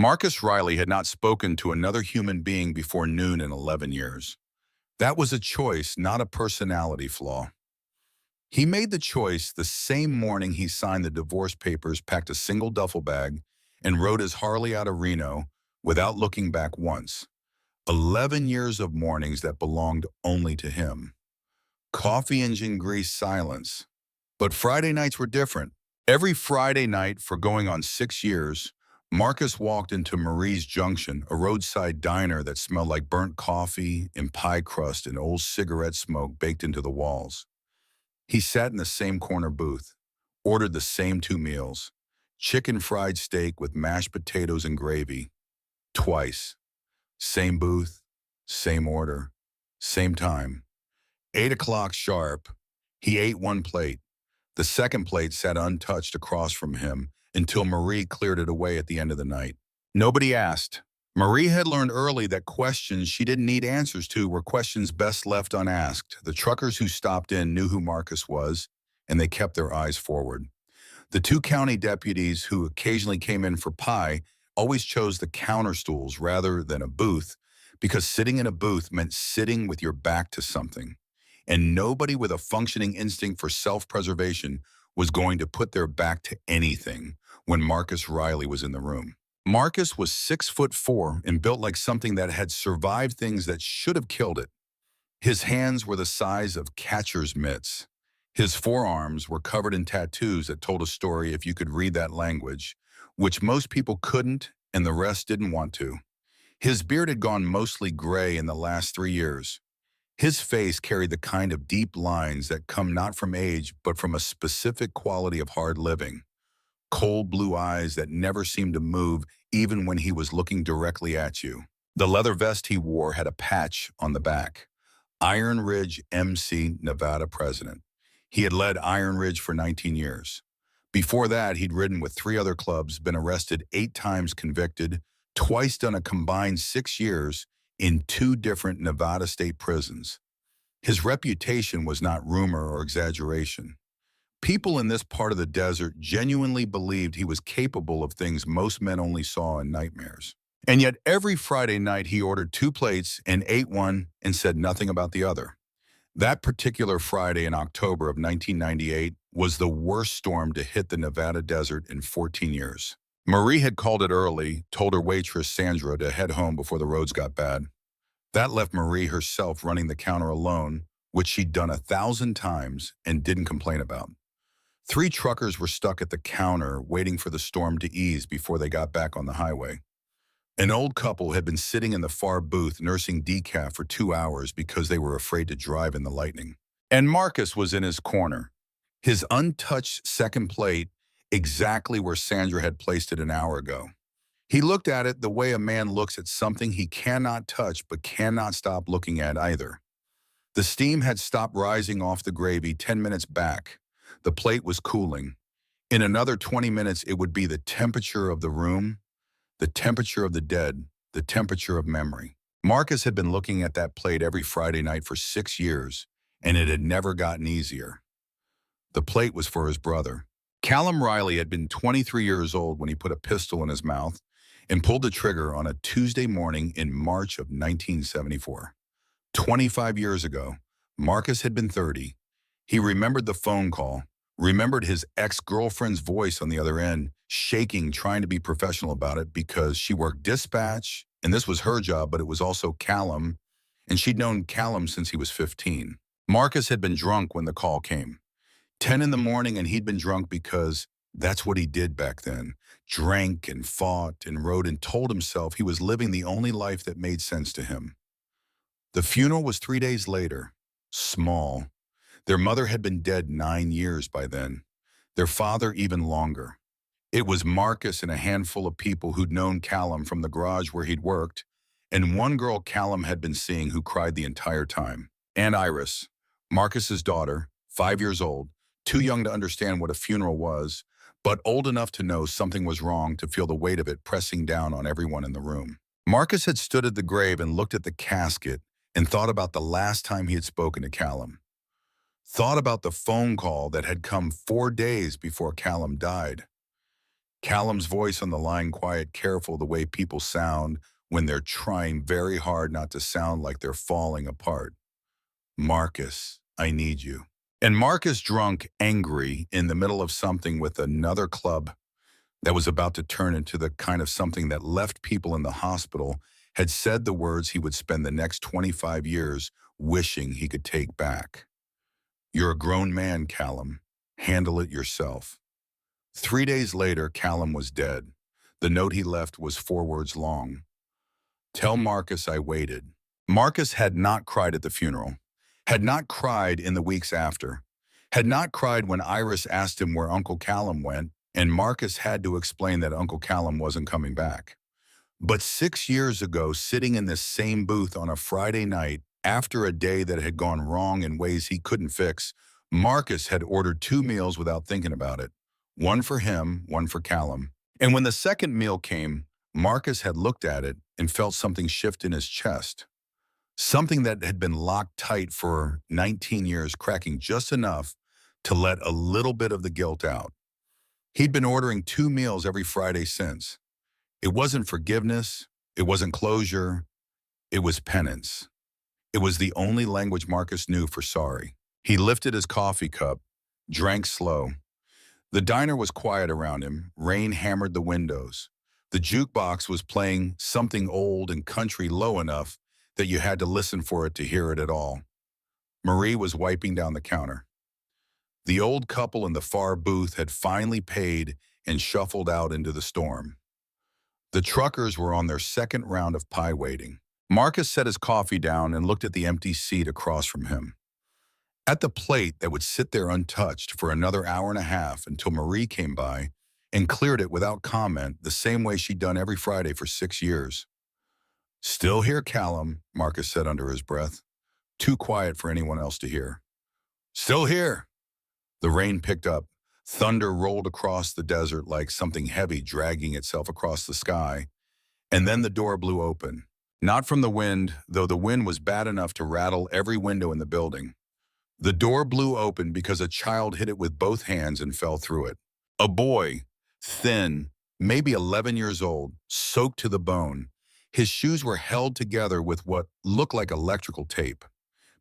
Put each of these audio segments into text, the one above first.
Marcus Riley had not spoken to another human being before noon in 11 years. That was a choice, not a personality flaw. He made the choice the same morning he signed the divorce papers, packed a single duffel bag, and rode his Harley out of Reno without looking back once. 11 years of mornings that belonged only to him. Coffee engine grease silence. But Friday nights were different. Every Friday night for going on 6 years, Marcus walked into Marie's Junction, a roadside diner that smelled like burnt coffee and pie crust and old cigarette smoke baked into the walls. He sat in the same corner booth, ordered the same two meals, chicken fried steak with mashed potatoes and gravy, twice. Same booth, same order, same time. 8 o'clock sharp, he ate one plate. The second plate sat untouched across from him until Marie cleared it away at the end of the night. Nobody asked. Marie had learned early that questions she didn't need answers to were questions best left unasked. The truckers who stopped in knew who Marcus was, and they kept their eyes forward. The two county deputies who occasionally came in for pie always chose the counter stools rather than a booth, because sitting in a booth meant sitting with your back to something. And nobody with a functioning instinct for self-preservation was going to put their back to anything when Marcus Riley was in the room. Marcus was 6'4" and built like something that had survived things that should have killed it. His hands were the size of catcher's mitts. His forearms were covered in tattoos that told a story if you could read that language, which most people couldn't and the rest didn't want to. His beard had gone mostly gray in the last 3 years. His face carried the kind of deep lines that come not from age but from a specific quality of hard living. Cold blue eyes that never seemed to move even when he was looking directly at you. The leather vest he wore had a patch on the back. Iron Ridge MC Nevada president. He had led Iron Ridge for 19 years. Before that, he'd ridden with 3 other clubs, been arrested 8 times, convicted, twice done a combined 6 years in 2 different Nevada state prisons. His reputation was not rumor or exaggeration. People in this part of the desert genuinely believed he was capable of things most men only saw in nightmares. And yet every Friday night he ordered 2 plates and ate one and said nothing about the other. That particular Friday in October of 1998 was the worst storm to hit the Nevada desert in 14 years. Marie had called it early, told her waitress Sandra to head home before the roads got bad. That left Marie herself running the counter alone, which she'd done 1,000 times and didn't complain about. 3 truckers were stuck at the counter waiting for the storm to ease before they got back on the highway. An old couple had been sitting in the far booth nursing decaf for 2 hours because they were afraid to drive in the lightning. And Marcus was in his corner, his untouched second plate exactly where Sandra had placed it an hour ago. He looked at it the way a man looks at something he cannot touch but cannot stop looking at either. The steam had stopped rising off the gravy 10 minutes back. The plate was cooling. In another 20 minutes, it would be the temperature of the room, the temperature of the dead, the temperature of memory. Marcus had been looking at that plate every Friday night for 6 years, and it had never gotten easier. The plate was for his brother. Callum Riley had been 23 years old when he put a pistol in his mouth and pulled the trigger on a Tuesday morning in March of 1974. 25 years ago, Marcus had been 30. He remembered the phone call, remembered his ex-girlfriend's voice on the other end, shaking, trying to be professional about it because she worked dispatch, and this was her job, but it was also Callum, and she'd known Callum since he was 15. Marcus had been drunk when the call came. 10 in the morning, and he'd been drunk because that's what he did back then. Drank and fought and rode and told himself he was living the only life that made sense to him. The funeral was 3 days later. Small. Their mother had been dead 9 years by then. Their father even longer. It was Marcus and a handful of people who'd known Callum from the garage where he'd worked, and one girl Callum had been seeing who cried the entire time. And Iris, Marcus's daughter, 5 years old, too young to understand what a funeral was, but old enough to know something was wrong to feel the weight of it pressing down on everyone in the room. Marcus had stood at the grave and looked at the casket and thought about the last time he had spoken to Callum. Thought about the phone call that had come 4 days before Callum died. Callum's voice on the line, quiet, careful, the way people sound when they're trying very hard not to sound like they're falling apart. Marcus, I need you. And Marcus, drunk, angry, in the middle of something with another club that was about to turn into the kind of something that left people in the hospital, had said the words he would spend the next 25 years wishing he could take back. You're a grown man, Callum. Handle it yourself. 3 days later, Callum was dead. The note he left was 4 words long. Tell Marcus I waited. Marcus had not cried at the funeral, had not cried in the weeks after, had not cried when Iris asked him where Uncle Callum went, and Marcus had to explain that Uncle Callum wasn't coming back. But 6 years ago, sitting in this same booth on a Friday night, after a day that had gone wrong in ways he couldn't fix, Marcus had ordered 2 meals without thinking about it. One for him, one for Callum. And when the second meal came, Marcus had looked at it and felt something shift in his chest. Something that had been locked tight for 19 years, cracking just enough to let a little bit of the guilt out. He'd been ordering 2 meals every Friday since. It wasn't forgiveness, it wasn't closure, it was penance. It was the only language Marcus knew for sorry. He lifted his coffee cup, drank slow. The diner was quiet around him. Rain hammered the windows. The jukebox was playing something old and country low enough that you had to listen for it to hear it at all. Marie was wiping down the counter. The old couple in the far booth had finally paid and shuffled out into the storm. The truckers were on their second round of pie waiting. Marcus set his coffee down and looked at the empty seat across from him. At the plate that would sit there untouched for another hour and a half until Marie came by and cleared it without comment, the same way she'd done every Friday for 6 years. Still here, Callum, Marcus said under his breath, too quiet for anyone else to hear. Still here. The rain picked up. Thunder rolled across the desert like something heavy dragging itself across the sky. And then the door blew open. Not from the wind, though the wind was bad enough to rattle every window in the building. The door blew open because a child hit it with both hands and fell through it. A boy, thin, maybe 11 years old, soaked to the bone. His shoes were held together with what looked like electrical tape.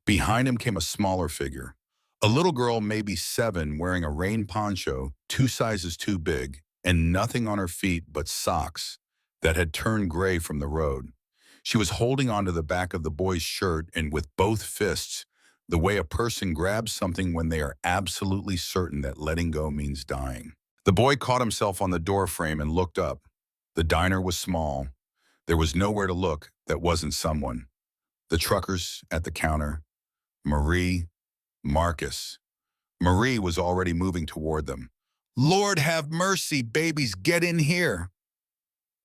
Behind him came a smaller figure. A little girl, maybe 7, wearing a rain poncho, 2 sizes too big, and nothing on her feet but socks that had turned gray from the road. She was holding onto the back of the boy's shirt and with both fists, the way a person grabs something when they are absolutely certain that letting go means dying. The boy caught himself on the door frame and looked up. The diner was small. There was nowhere to look that wasn't someone. The truckers at the counter, Marie, Marcus. Marie was already moving toward them. Lord have mercy, babies, get in here.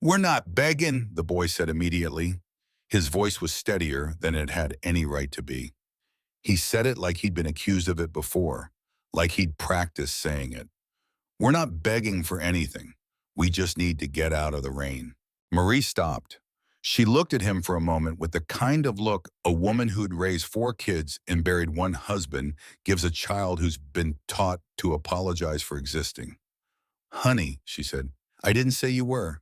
We're not begging, the boy said immediately. His voice was steadier than it had any right to be. He said it like he'd been accused of it before, like he'd practiced saying it. We're not begging for anything. We just need to get out of the rain. Marie stopped. She looked at him for a moment with the kind of look a woman who'd raised 4 kids and buried 1 husband gives a child who's been taught to apologize for existing. Honey, she said, I didn't say you were.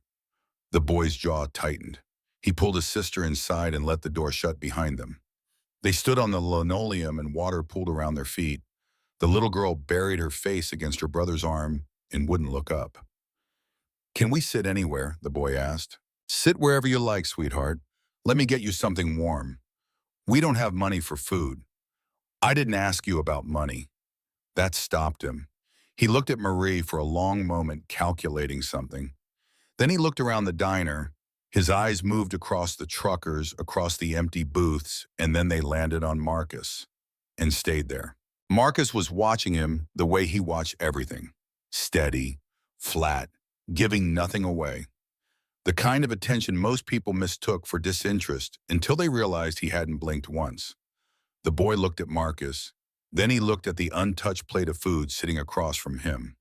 The boy's jaw tightened. He pulled his sister inside and let the door shut behind them. They stood on the linoleum and water pooled around their feet. The little girl buried her face against her brother's arm and wouldn't look up. Can we sit anywhere? The boy asked. Sit wherever you like, sweetheart. Let me get you something warm. We don't have money for food. I didn't ask you about money. That stopped him. He looked at Marie for a long moment, calculating something. Then he looked around the diner. His eyes moved across the truckers, across the empty booths, and then they landed on Marcus and stayed there. Marcus was watching him the way he watched everything. Steady, flat, giving nothing away. The kind of attention most people mistook for disinterest until they realized he hadn't blinked once. The boy looked at Marcus. Then he looked at the untouched plate of food sitting across from him.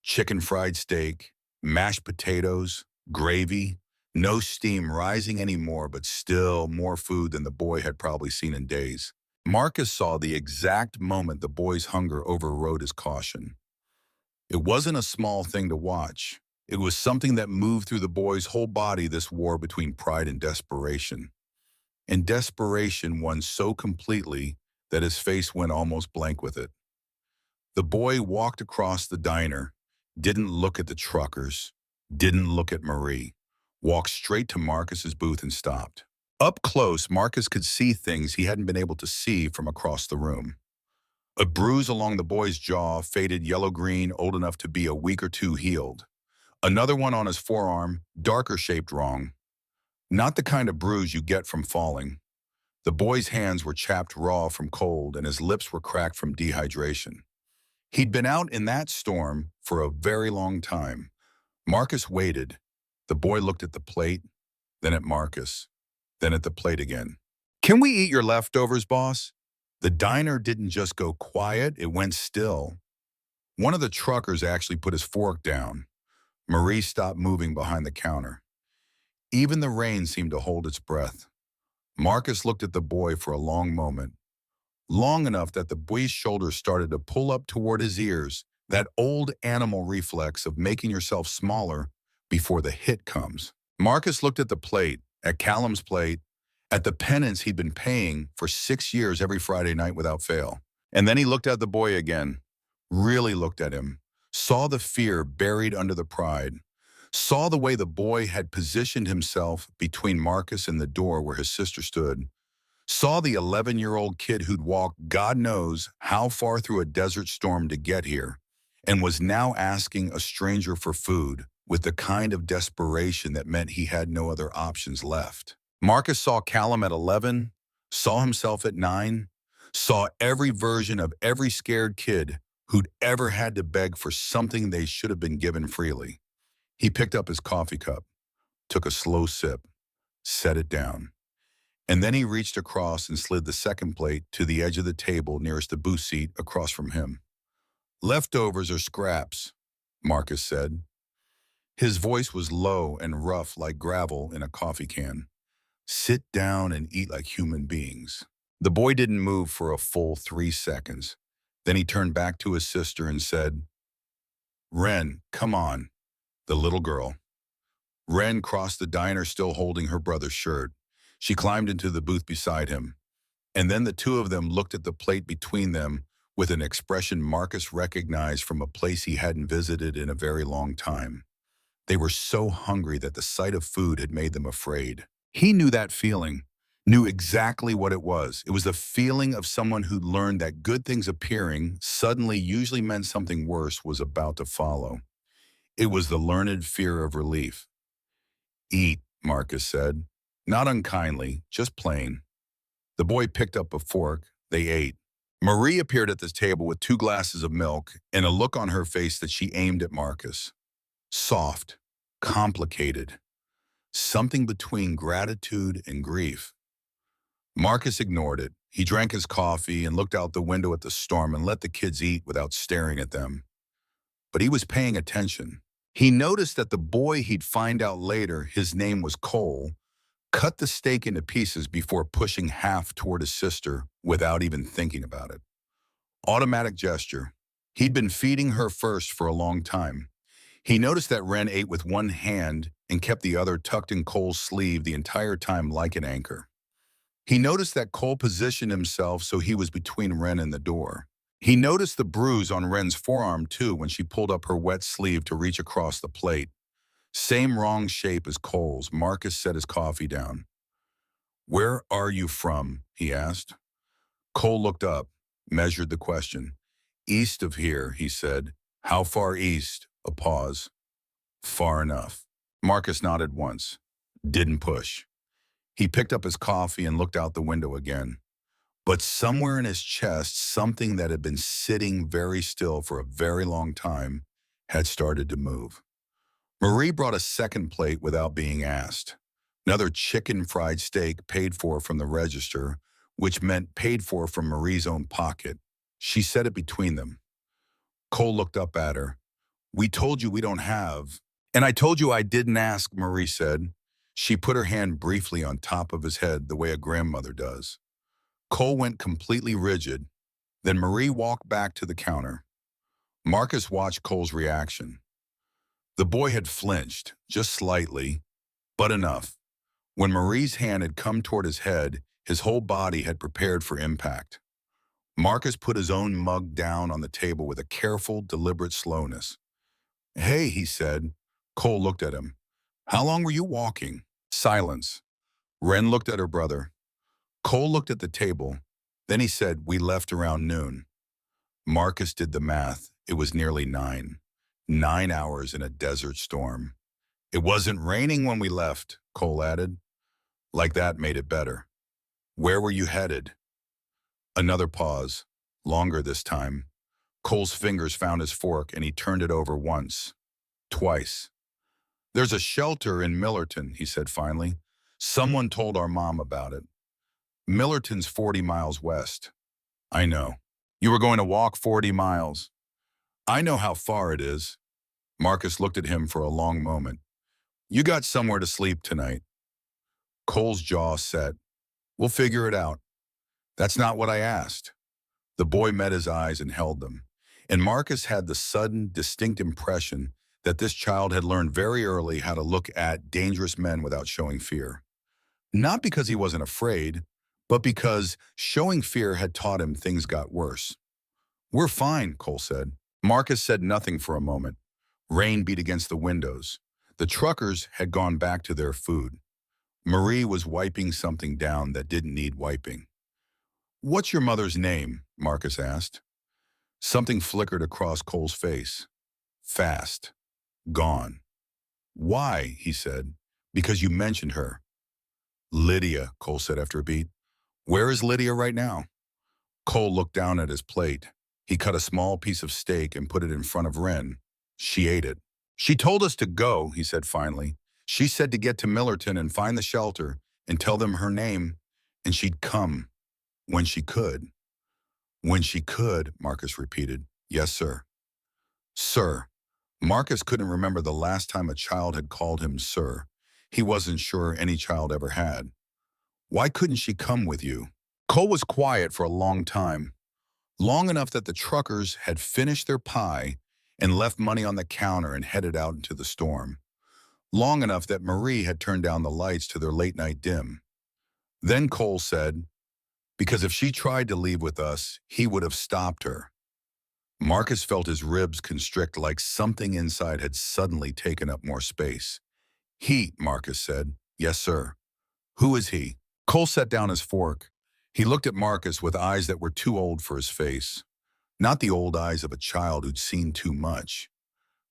Chicken fried steak, mashed potatoes, gravy, no steam rising anymore, but still more food than the boy had probably seen in days. Marcus saw the exact moment the boy's hunger overrode his caution. It wasn't a small thing to watch. It was something that moved through the boy's whole body, this war between pride and desperation. And desperation won so completely that his face went almost blank with it. The boy walked across the diner, didn't look at the truckers, didn't look at Marie, walked straight to Marcus's booth and stopped. Up close, Marcus could see things he hadn't been able to see from across the room. A bruise along the boy's jaw, faded yellow-green, old enough to be a week or two healed. Another one on his forearm, darker shaped wrong. Not the kind of bruise you get from falling. The boy's hands were chapped raw from cold and his lips were cracked from dehydration. He'd been out in that storm for a very long time. Marcus waited. The boy looked at the plate, then at Marcus, then at the plate again. "Can we eat your leftovers, boss?" The diner didn't just go quiet, it went still. One of the truckers actually put his fork down. Marie stopped moving behind the counter. Even the rain seemed to hold its breath. Marcus looked at the boy for a long moment, long enough that the boy's shoulders started to pull up toward his ears, that old animal reflex of making yourself smaller before the hit comes. Marcus looked at the plate, at Callum's plate, at the penance he'd been paying for 6 years every Friday night without fail. And then he looked at the boy again, really looked at him, saw the fear buried under the pride, saw the way the boy had positioned himself between Marcus and the door where his sister stood, saw the 11-year-old kid who'd walked God knows how far through a desert storm to get here, and was now asking a stranger for food with the kind of desperation that meant he had no other options left. Marcus saw Callum at 11, saw himself at 9, saw every version of every scared kid who'd ever had to beg for something they should have been given freely. He picked up his coffee cup, took a slow sip, set it down, and then he reached across and slid the second plate to the edge of the table nearest the booth seat across from him. "Leftovers are scraps," Marcus said. His voice was low and rough like gravel in a coffee can. "Sit down and eat like human beings." The boy didn't move for a full 3 seconds. Then he turned back to his sister and said, "Ren, come on," the little girl. Ren crossed the diner still holding her brother's shirt. She climbed into the booth beside him. And then the two of them looked at the plate between them with an expression Marcus recognized from a place he hadn't visited in a very long time. They were so hungry that the sight of food had made them afraid. He knew that feeling, knew exactly what it was. It was the feeling of someone who'd learned that good things appearing suddenly usually meant something worse was about to follow. It was the learned fear of relief. "Eat," Marcus said. Not unkindly, just plain. The boy picked up a fork. They ate. Marie appeared at the table with 2 glasses of milk and a look on her face that she aimed at Marcus. Soft, complicated, something between gratitude and grief. Marcus ignored it. He drank his coffee and looked out the window at the storm and let the kids eat without staring at them. But he was paying attention. He noticed that the boy he'd find out later, his name was Cole, cut the steak into pieces before pushing half toward his sister without even thinking about it. Automatic gesture. He'd been feeding her first for a long time. He noticed that Ren ate with one hand and kept the other tucked in Cole's sleeve the entire time like an anchor. He noticed that Cole positioned himself so he was between Ren and the door. He noticed the bruise on Ren's forearm too when she pulled up her wet sleeve to reach across the plate. Same wrong shape as Cole's. Marcus set his coffee down. "Where are you from?" he asked. Cole looked up, measured the question. "East of here," he said. "How far east?" A pause. "Far enough." Marcus nodded once. Didn't push. He picked up his coffee and looked out the window again. But somewhere in his chest, something that had been sitting very still for a very long time had started to move. Marie brought a second plate without being asked. Another chicken fried steak paid for from the register, which meant paid for from Marie's own pocket. She set it between them. Cole looked up at her. "We told you we don't have." "And I told you I didn't ask," Marie said. She put her hand briefly on top of his head the way a grandmother does. Cole went completely rigid. Then Marie walked back to the counter. Marcus watched Cole's reaction. The boy had flinched, just slightly, but enough. When Marie's hand had come toward his head, his whole body had prepared for impact. Marcus put his own mug down on the table with a careful, deliberate slowness. "Hey," he said. Cole looked at him. "How long were you walking?" Silence. Ren looked at her brother. Cole looked at the table. Then he said, "We left around noon." Marcus did the math. It was nearly 9. 9 hours in a desert storm. "It wasn't raining when we left," Cole added. Like that made it better. "Where were you headed?" Another pause, longer this time. Cole's fingers found his fork and he turned it over once, twice. "There's a shelter in Millerton," he said finally. "Someone told our mom about it. Millerton's 40 miles west." "I know." "You were going to walk 40 miles. "I know how far it is." Marcus looked at him for a long moment. "You got somewhere to sleep tonight." Cole's jaw set. "We'll figure it out." "That's not what I asked." The boy met his eyes and held them. And Marcus had the sudden, distinct impression that this child had learned very early how to look at dangerous men without showing fear. Not because he wasn't afraid, but because showing fear had taught him things got worse. "We're fine," Cole said. Marcus said nothing for a moment. Rain beat against the windows. The truckers had gone back to their food. Marie was wiping something down that didn't need wiping. "What's your mother's name?" Marcus asked. Something flickered across Cole's face. Fast. Gone. "Why?" he said. "Because you mentioned her." "Lydia," Cole said after a beat. "Where is Lydia right now?" Cole looked down at his plate. He cut a small piece of steak and put it in front of Ren. She ate it. "She told us to go," he said finally. "She said to get to Millerton and find the shelter and tell them her name, and she'd come when she could." "When she could," Marcus repeated. "Yes, sir." Sir. Marcus couldn't remember the last time a child had called him sir. He wasn't sure any child ever had. "Why couldn't she come with you?" Cole was quiet for a long time. Long enough that the truckers had finished their pie and left money on the counter and headed out into the storm. Long enough that Marie had turned down the lights to their late-night dim. Then Cole said, "Because if she tried to leave with us, he would have stopped her." Marcus felt his ribs constrict like something inside had suddenly taken up more space. "He," Marcus said. "Yes, sir." "Who is he?" Cole set down his fork. He looked at Marcus with eyes that were too old for his face. Not the old eyes of a child who'd seen too much.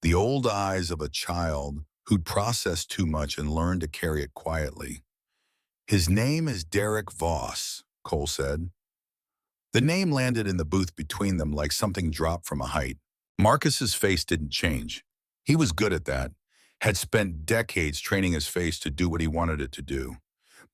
The old eyes of a child who'd processed too much and learned to carry it quietly. "His name is Derek Voss," Cole said. The name landed in the booth between them like something dropped from a height. Marcus's face didn't change. He was good at that, had spent decades training his face to do what he wanted it to do.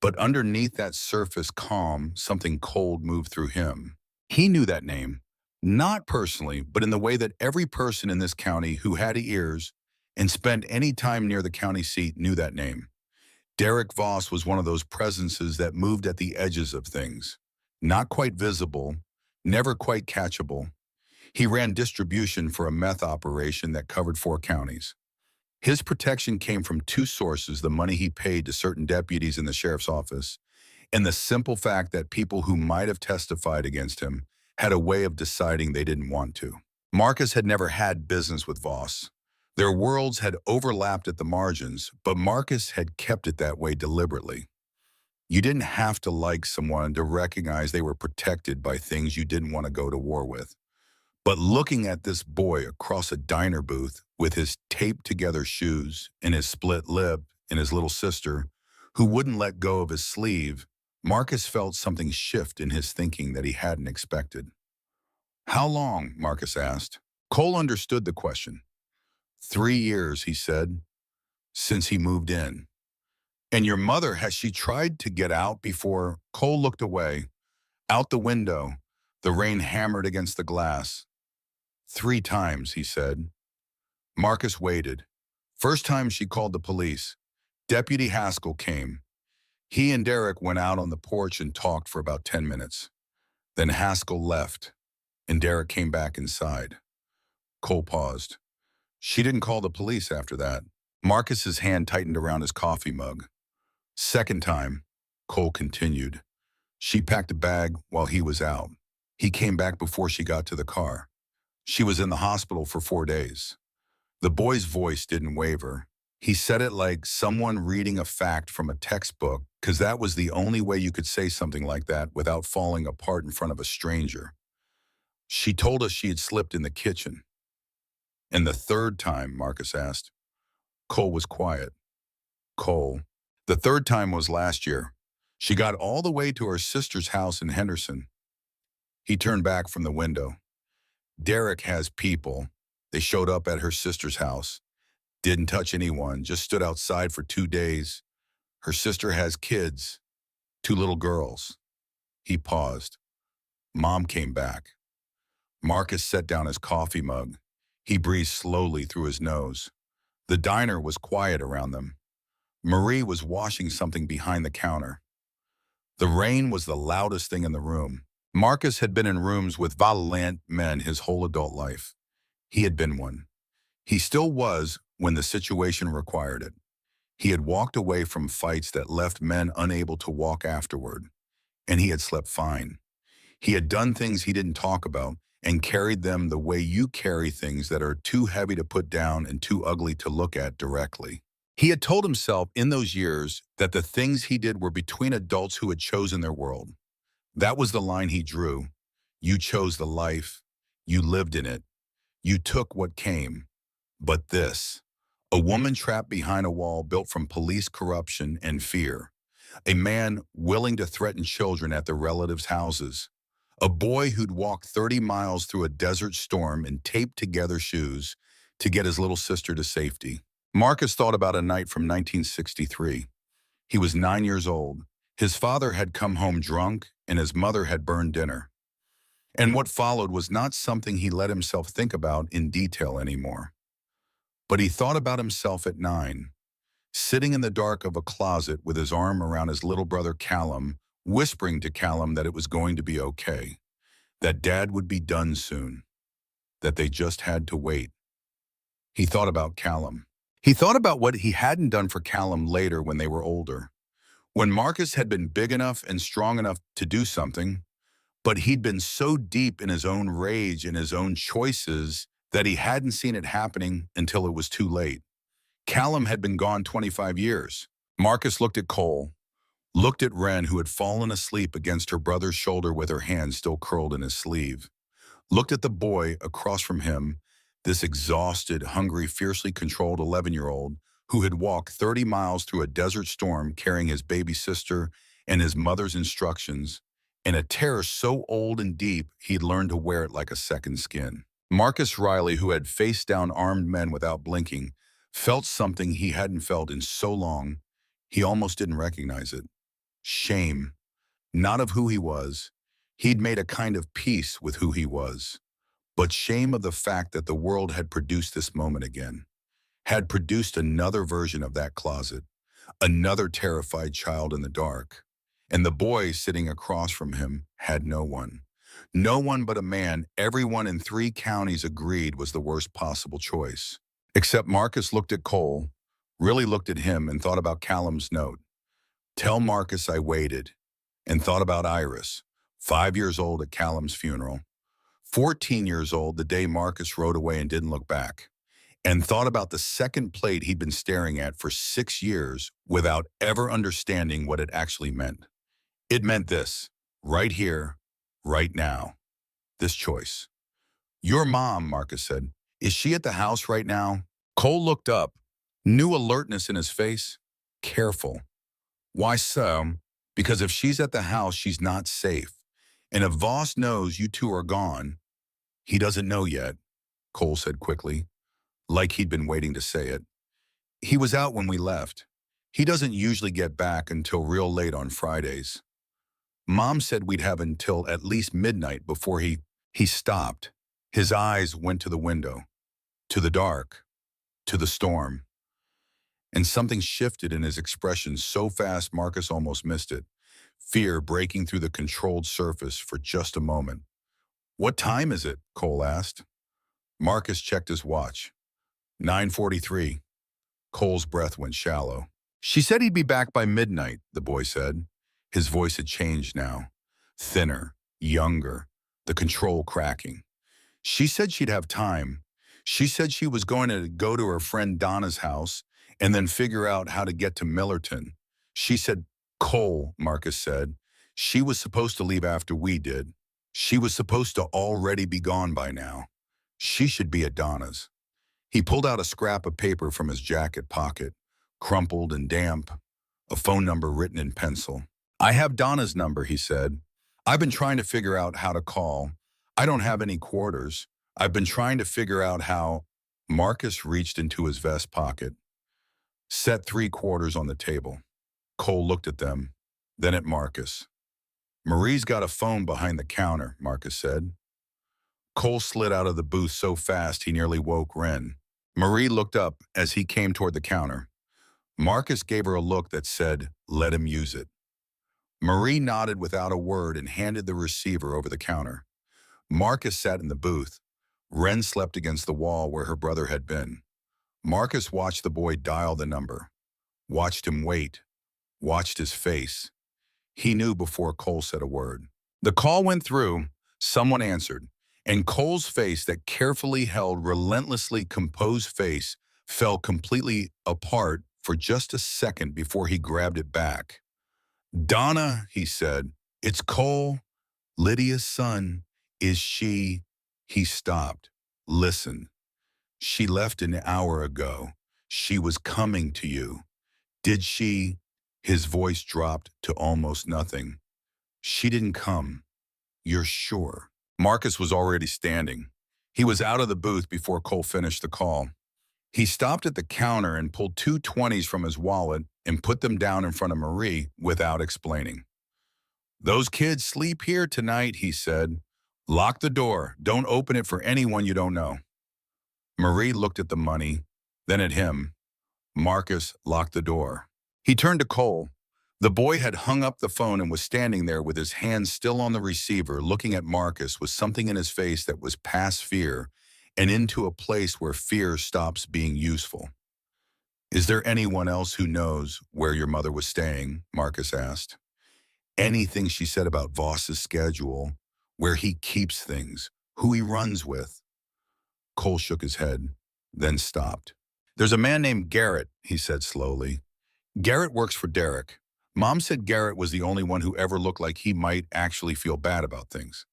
But underneath that surface calm, something cold moved through him. He knew that name, not personally, but in the way that every person in this county who had ears and spent any time near the county seat knew that name. Derek Voss was one of those presences that moved at the edges of things. Not quite visible, never quite catchable. He ran distribution for a meth operation that covered 4 counties. His protection came from 2 sources: the money he paid to certain deputies in the sheriff's office, and the simple fact that people who might have testified against him had a way of deciding they didn't want to. Marcus had never had business with Voss. Their worlds had overlapped at the margins, but Marcus had kept it that way deliberately. You didn't have to like someone to recognize they were protected by things you didn't want to go to war with. But looking at this boy across a diner booth with his taped-together shoes and his split lip and his little sister, who wouldn't let go of his sleeve, Marcus felt something shift in his thinking that he hadn't expected. "How long?" Marcus asked. Cole understood the question. 3 years, he said, "since he moved in." "And your mother, has she tried to get out before?" Cole looked away. Out the window, the rain hammered against the glass. 3 times, he said. Marcus waited. First time she called the police. Deputy Haskell came. He and Derek went out on the porch and talked for about 10 minutes. Then Haskell left, and Derek came back inside. Cole paused. She didn't call the police after that. Marcus's hand tightened around his coffee mug. Second time, Cole continued. She packed a bag while he was out. He came back before she got to the car. She was in the hospital for 4 days. The boy's voice didn't waver. He said it like someone reading a fact from a textbook, because that was the only way you could say something like that without falling apart in front of a stranger. She told us she had slipped in the kitchen. And the third time, Marcus asked. Cole was quiet. Cole. The third time was last year. She got all the way to her sister's house in Henderson. He turned back from the window. Derek has people. They showed up at her sister's house. Didn't touch anyone, just stood outside for 2 days. Her sister has kids, 2 little girls. He paused. Mom came back. Marcus set down his coffee mug. He breathed slowly through his nose. The diner was quiet around them. Marie was washing something behind the counter. The rain was the loudest thing in the room. Marcus had been in rooms with violent men his whole adult life. He had been one. He still was when the situation required it. He had walked away from fights that left men unable to walk afterward, and he had slept fine. He had done things he didn't talk about and carried them the way you carry things that are too heavy to put down and too ugly to look at directly. He had told himself in those years that the things he did were between adults who had chosen their world. That was the line he drew. You chose the life. You lived in it. You took what came. But this, a woman trapped behind a wall built from police corruption and fear, a man willing to threaten children at their relatives' houses, a boy who'd walked 30 miles through a desert storm in taped-together shoes to get his little sister to safety. Marcus thought about a night from 1963. He was 9 years old. His father had come home drunk, and his mother had burned dinner. And what followed was not something he let himself think about in detail anymore. But he thought about himself at 9, sitting in the dark of a closet with his arm around his little brother Callum, whispering to Callum that it was going to be okay, that Dad would be done soon, that they just had to wait. He thought about Callum. He thought about what he hadn't done for Callum later when they were older, when Marcus had been big enough and strong enough to do something, but he'd been so deep in his own rage and his own choices that he hadn't seen it happening until it was too late. Callum had been gone 25 years. Marcus looked at Cole, looked at Wren, who had fallen asleep against her brother's shoulder with her hand still curled in his sleeve, looked at the boy across from him, this exhausted, hungry, fiercely controlled 11-year-old who had walked 30 miles through a desert storm carrying his baby sister and his mother's instructions, in a terror so old and deep he'd learned to wear it like a second skin. Marcus Riley, who had faced down armed men without blinking, felt something he hadn't felt in so long, he almost didn't recognize it. Shame, not of who he was. He'd made a kind of peace with who he was, but shame of the fact that the world had produced this moment again, had produced another version of that closet, another terrified child in the dark. And the boy sitting across from him had no one. No one but a man everyone in 3 counties agreed was the worst possible choice. Except Marcus looked at Cole, really looked at him, and thought about Callum's note. Tell Marcus I waited, and thought about Iris, 5 years old at Callum's funeral, 14 years old the day Marcus rode away and didn't look back, and thought about the second plate he'd been staring at for 6 years without ever understanding what it actually meant. It meant this, right here, right now, this choice. Your mom, Marcus said. Is she at the house right now? Cole looked up, new alertness in his face. Careful. Why so? Because if she's at the house, she's not safe. And if Voss knows you two are gone, he doesn't know yet, Cole said quickly, like he'd been waiting to say it. He was out when we left. He doesn't usually get back until real late on Fridays. Mom said we'd have until at least midnight before he stopped. His eyes went to the window, to the dark, to the storm. And something shifted in his expression so fast Marcus almost missed it, fear breaking through the controlled surface for just a moment. What time is it? Cole asked. Marcus checked his watch. 9:43. Cole's breath went shallow. She said he'd be back by midnight, the boy said. His voice had changed now. Thinner, younger, the control cracking. She said she'd have time. She said she was going to go to her friend Donna's house and then figure out how to get to Millerton. She said, Cole, Marcus said. She was supposed to leave after we did. She was supposed to already be gone by now. She should be at Donna's. He pulled out a scrap of paper from his jacket pocket, crumpled and damp, a phone number written in pencil. I have Donna's number, he said. I've been trying to figure out how to call. I don't have any quarters. I've been trying to figure out how. Marcus reached into his vest pocket, set 3 quarters on the table. Cole looked at them, then at Marcus. Marie's got a phone behind the counter, Marcus said. Cole slid out of the booth so fast he nearly woke Wren. Marie looked up as he came toward the counter. Marcus gave her a look that said, let him use it. Marie nodded without a word and handed the receiver over the counter. Marcus sat in the booth. Wren slept against the wall where her brother had been. Marcus watched the boy dial the number, watched him wait, watched his face. He knew before Cole said a word. The call went through, someone answered, and Cole's face, that carefully held, relentlessly composed face, fell completely apart for just a second before he grabbed it back. Donna, he said, it's Cole, Lydia's son. Is she? He stopped. Listen. She left an hour ago. She was coming to you. Did she? His voice dropped to almost nothing. She didn't come. You're sure? Marcus was already standing. He was out of the booth before Cole finished the call. He stopped at the counter and pulled 2 20s from his wallet and put them down in front of Marie without explaining. Those kids sleep here tonight, he said. Lock the door. Don't open it for anyone you don't know. Marie looked at the money, then at him. Marcus locked the door. He turned to Cole. The boy had hung up the phone and was standing there with his hands still on the receiver, looking at Marcus with something in his face that was past fear and into a place where fear stops being useful. Is there anyone else who knows where your mother was staying? Marcus asked. Anything she said about Voss's schedule, where he keeps things, who he runs with. Cole shook his head, then stopped. There's a man named Garrett, he said slowly. Garrett works for Derek. Mom said Garrett was the only one who ever looked like he might actually feel bad about things.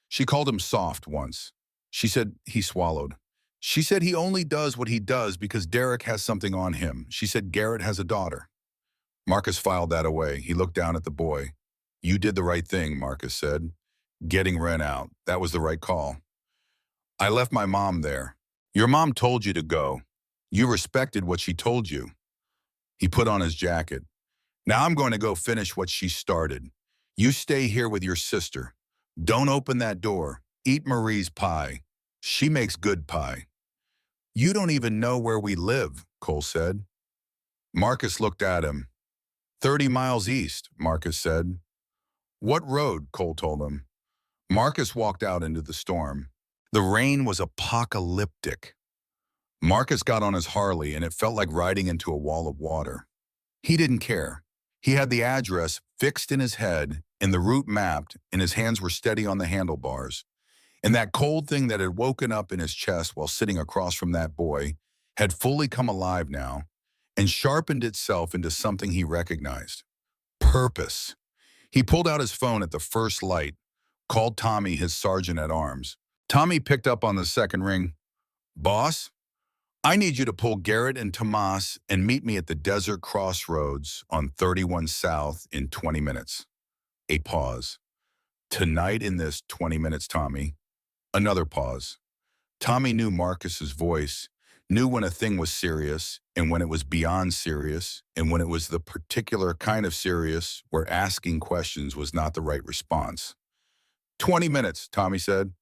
She called him soft once. She said he swallowed. She said he only does what he does because Derek has something on him. She said Garrett has a daughter. Marcus filed that away. He looked down at the boy. You did the right thing, Marcus said. Getting Wren out. That was the right call. I left my mom there. Your mom told you to go. You respected what she told you. He put on his jacket. Now I'm going to go finish what she started. You stay here with your sister. Don't open that door. Eat Marie's pie. She makes good pie. You don't even know where we live, Cole said. Marcus looked at him. 30 miles east, Marcus said. What road? Cole told him. Marcus walked out into the storm. The rain was apocalyptic. Marcus got on his Harley and it felt like riding into a wall of water. He didn't care. He had the address fixed in his head and the route mapped, and his hands were steady on the handlebars. And that cold thing that had woken up in his chest while sitting across from that boy had fully come alive now and sharpened itself into something he recognized. Purpose. He pulled out his phone at the first light, called Tommy, his sergeant-at-arms. Tommy picked up on the second ring. Boss, I need you to pull Garrett and Tomas and meet me at the desert crossroads on 31 South in 20 minutes. A pause. Tonight in this 20 minutes, Tommy. Another pause. Tommy knew Marcus's voice, knew when a thing was serious and when it was beyond serious and when it was the particular kind of serious where asking questions was not the right response. 20 minutes, Tommy said.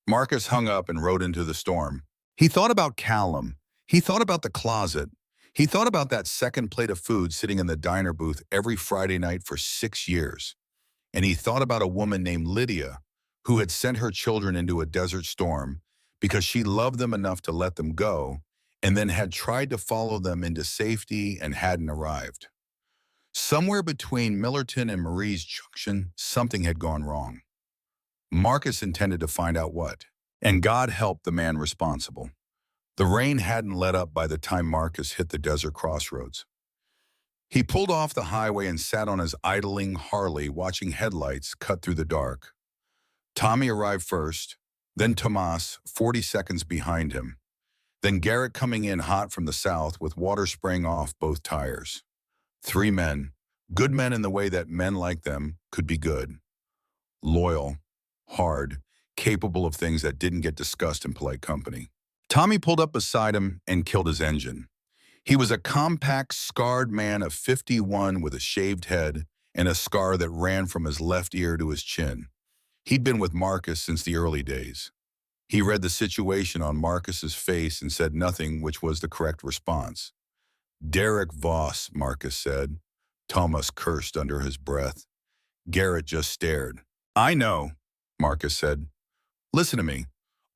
Marcus hung up and rode into the storm. He thought about Callum. He thought about the closet. He thought about that second plate of food sitting in the diner booth every Friday night for 6 years. And he thought about a woman named Lydia who had sent her children into a desert storm because she loved them enough to let them go and then had tried to follow them into safety and hadn't arrived. Somewhere between Millerton and Marie's Junction, something had gone wrong. Marcus intended to find out what, and God helped the man responsible. The rain hadn't let up by the time Marcus hit the desert crossroads. He pulled off the highway and sat on his idling Harley watching headlights cut through the dark. Tommy arrived first, then Tomas 40 seconds behind him, then Garrett coming in hot from the south with water spraying off both tires. 3 men, good men in the way that men like them could be good. Loyal, hard, capable of things that didn't get discussed in polite company. Tommy pulled up beside him and killed his engine. He was a compact, scarred man of 51 with a shaved head and a scar that ran from his left ear to his chin. He'd been with Marcus since the early days. He read the situation on Marcus's face and said nothing, which was the correct response. "Derek Voss," Marcus said. Thomas cursed under his breath. Garrett just stared. "I know," Marcus said. "Listen to me.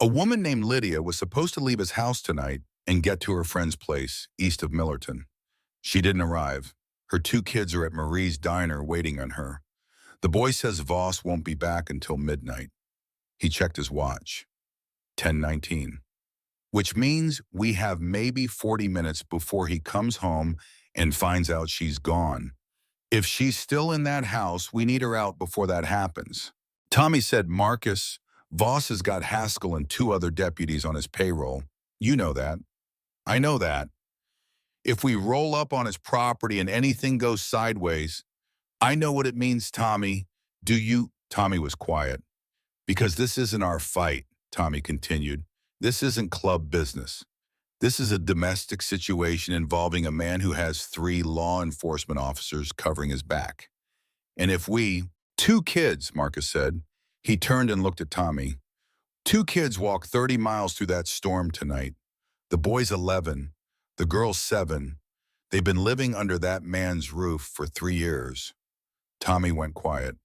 A woman named Lydia was supposed to leave his house tonight and get to her friend's place, east of Millerton. She didn't arrive. Her 2 kids are at Marie's diner waiting on her. The boy says Voss won't be back until midnight." He checked his watch. 10:19. "Which means we have maybe 40 minutes before he comes home and finds out she's gone. If she's still in that house, we need her out before that happens." Tommy said, "Marcus, Voss has got Haskell and 2 other deputies on his payroll. You know that." "I know that. If we roll up on his property and anything goes sideways, I know what it means, Tommy. Do you?" Tommy was quiet. "Because this isn't our fight," Tommy continued. "This isn't club business. This is a domestic situation involving a man who has 3 law enforcement officers covering his back. And if we—" "2 kids," Marcus said. He turned and looked at Tommy. "2 kids walked 30 miles through that storm tonight. The boy's 11, the girl's 7. They've been living under that man's roof for 3 years." Tommy went quiet.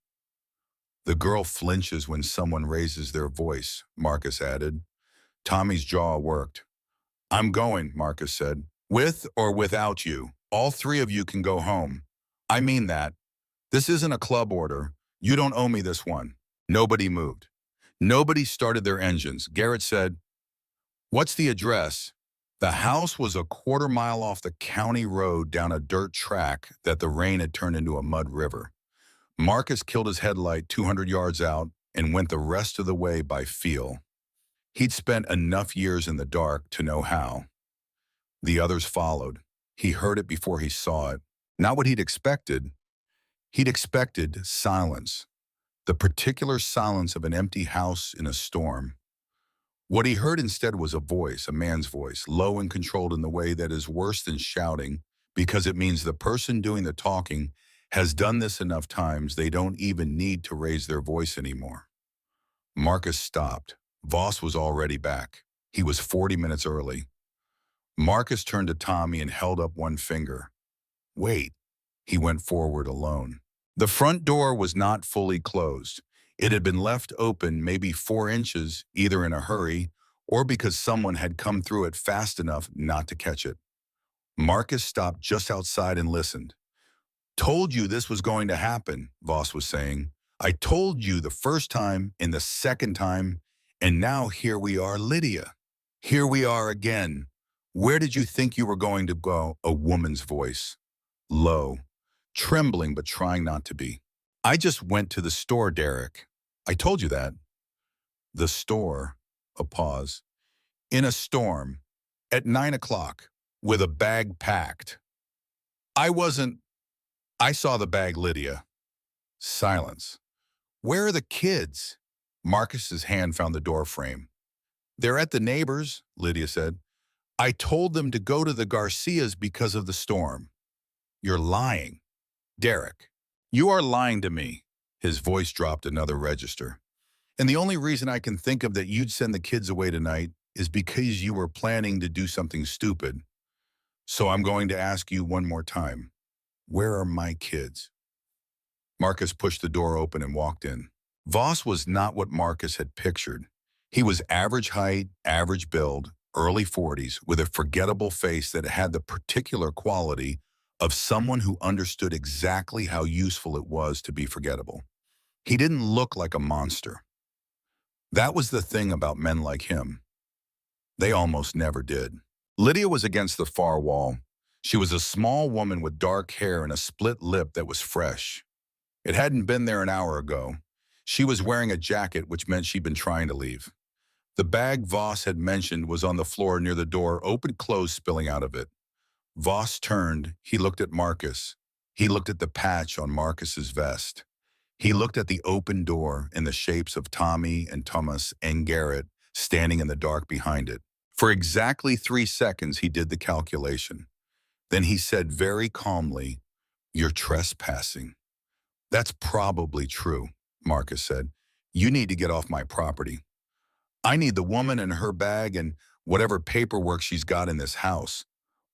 "The girl flinches when someone raises their voice," Marcus added. Tommy's jaw worked. "I'm going," Marcus said. "With or without you. All 3 of you can go home. I mean that. This isn't a club order. You don't owe me this one." Nobody moved. Nobody started their engines. Garrett said, "What's the address?" The house was a quarter mile off the county road down a dirt track that the rain had turned into a mud river. Marcus killed his headlight 200 yards out and went the rest of the way by feel. He'd spent enough years in the dark to know how. The others followed. He heard it before he saw it. Not what he'd expected. He'd expected silence. The particular silence of an empty house in a storm. What he heard instead was a voice, a man's voice, low and controlled in the way that is worse than shouting, because it means the person doing the talking has done this enough times they don't even need to raise their voice anymore. Marcus stopped. Voss was already back. He was 40 minutes early. Marcus turned to Tommy and held up one finger. "Wait." He went forward alone. The front door was not fully closed. It had been left open maybe 4 inches, either in a hurry or because someone had come through it fast enough not to catch it. Marcus stopped just outside and listened. "Told you this was going to happen," Voss was saying. "I told you the first time and the second time, and now here we are, Lydia. Here we are again. Where did you think you were going to go?" A woman's voice. Low. Trembling but trying not to be. "I just went to the store, Derek. I told you that." The store. A pause. "In a storm. At 9 o'clock. With a bag packed." "I wasn't—" "I saw the bag, Lydia." Silence. "Where are the kids?" Marcus's hand found the door frame. "They're at the neighbors," Lydia said. "I told them to go to the Garcias because of the storm." "You're lying." "Derek, you are lying to me." His voice dropped another register. "And the only reason I can think of that you'd send the kids away tonight is because you were planning to do something stupid. So I'm going to ask you one more time. Where are my kids?" Marcus pushed the door open and walked in. Voss was not what Marcus had pictured. He was average height, average build, early 40s, with a forgettable face that had the particular quality of someone who understood exactly how useful it was to be forgettable. He didn't look like a monster. That was the thing about men like him. They almost never did. Lydia was against the far wall. She was a small woman with dark hair and a split lip that was fresh. It hadn't been there an hour ago. She was wearing a jacket, which meant she'd been trying to leave. The bag Voss had mentioned was on the floor near the door, open clothes spilling out of it. Voss turned. He looked at Marcus. He looked at the patch on Marcus's vest. He looked at the open door and the shapes of Tommy and Thomas and Garrett standing in the dark behind it. For exactly 3 seconds, he did the calculation. Then he said very calmly, "You're trespassing." "That's probably true," Marcus said. "You need to get off my property. I need the woman and her bag and whatever paperwork she's got in this house.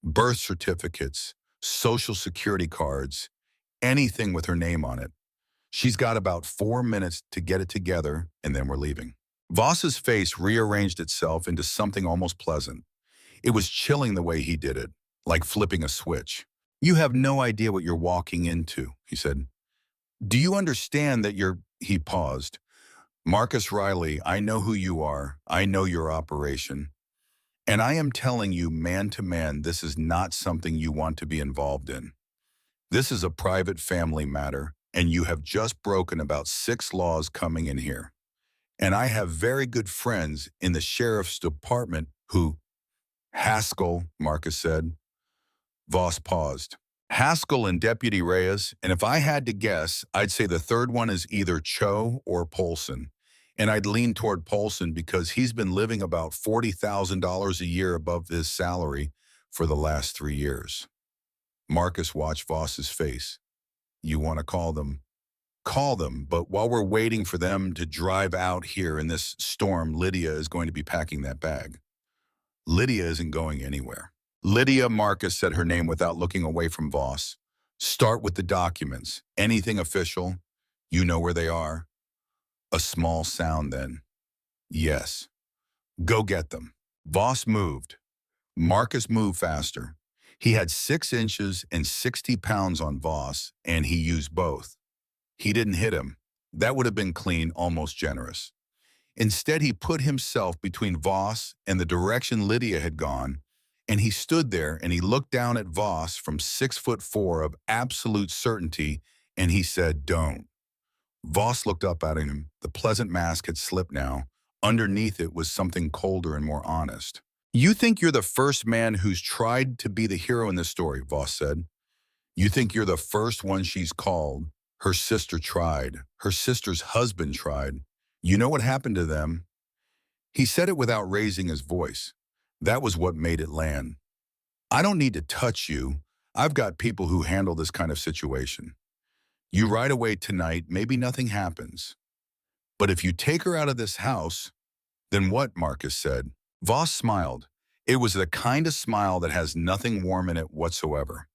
Birth certificates, social security cards, anything with her name on it. She's got about 4 minutes to get it together, and then we're leaving." Voss's face rearranged itself into something almost pleasant. It was chilling the way he did it, like flipping a switch. "You have no idea what you're walking into," he said. "Do you understand that you're—" He paused. "Marcus Riley, I know who you are. I know your operation. And I am telling you, man to man, this is not something you want to be involved in. This is a private family matter, and you have just broken about 6 laws coming in here. And I have very good friends in the sheriff's department who—" "Haskell," Marcus said. Voss paused. "Haskell and Deputy Reyes, and if I had to guess, I'd say the third one is either Cho or Polson. And I'd lean toward Polson because he's been living about $40,000 a year above his salary for the last 3 years." Marcus watched Voss's face. "You want to call them? Call them, but while we're waiting for them to drive out here in this storm, Lydia is going to be packing that bag." "Lydia isn't going anywhere." "Lydia," Marcus said her name without looking away from Voss. "Start with the documents. Anything official? You know where they are?" A small sound then. "Yes." "Go get them." Voss moved. Marcus moved faster. He had 6 inches and 60 pounds on Voss, and he used both. He didn't hit him. That would have been clean, almost generous. Instead, he put himself between Voss and the direction Lydia had gone, and he stood there and he looked down at Voss from 6'4" of absolute certainty, and he said, "Don't." Voss looked up at him. The pleasant mask had slipped now. Underneath it was something colder and more honest. "You think you're the first man who's tried to be the hero in this story," Voss said. "You think you're the first one she's called. Her sister tried. Her sister's husband tried. You know what happened to them?" He said it without raising his voice. That was what made it land. "I don't need to touch you. I've got people who handle this kind of situation. You ride away tonight, maybe nothing happens. But if you take her out of this house—" "Then what?" Marcus said. Voss smiled. It was the kind of smile that has nothing warm in it whatsoever.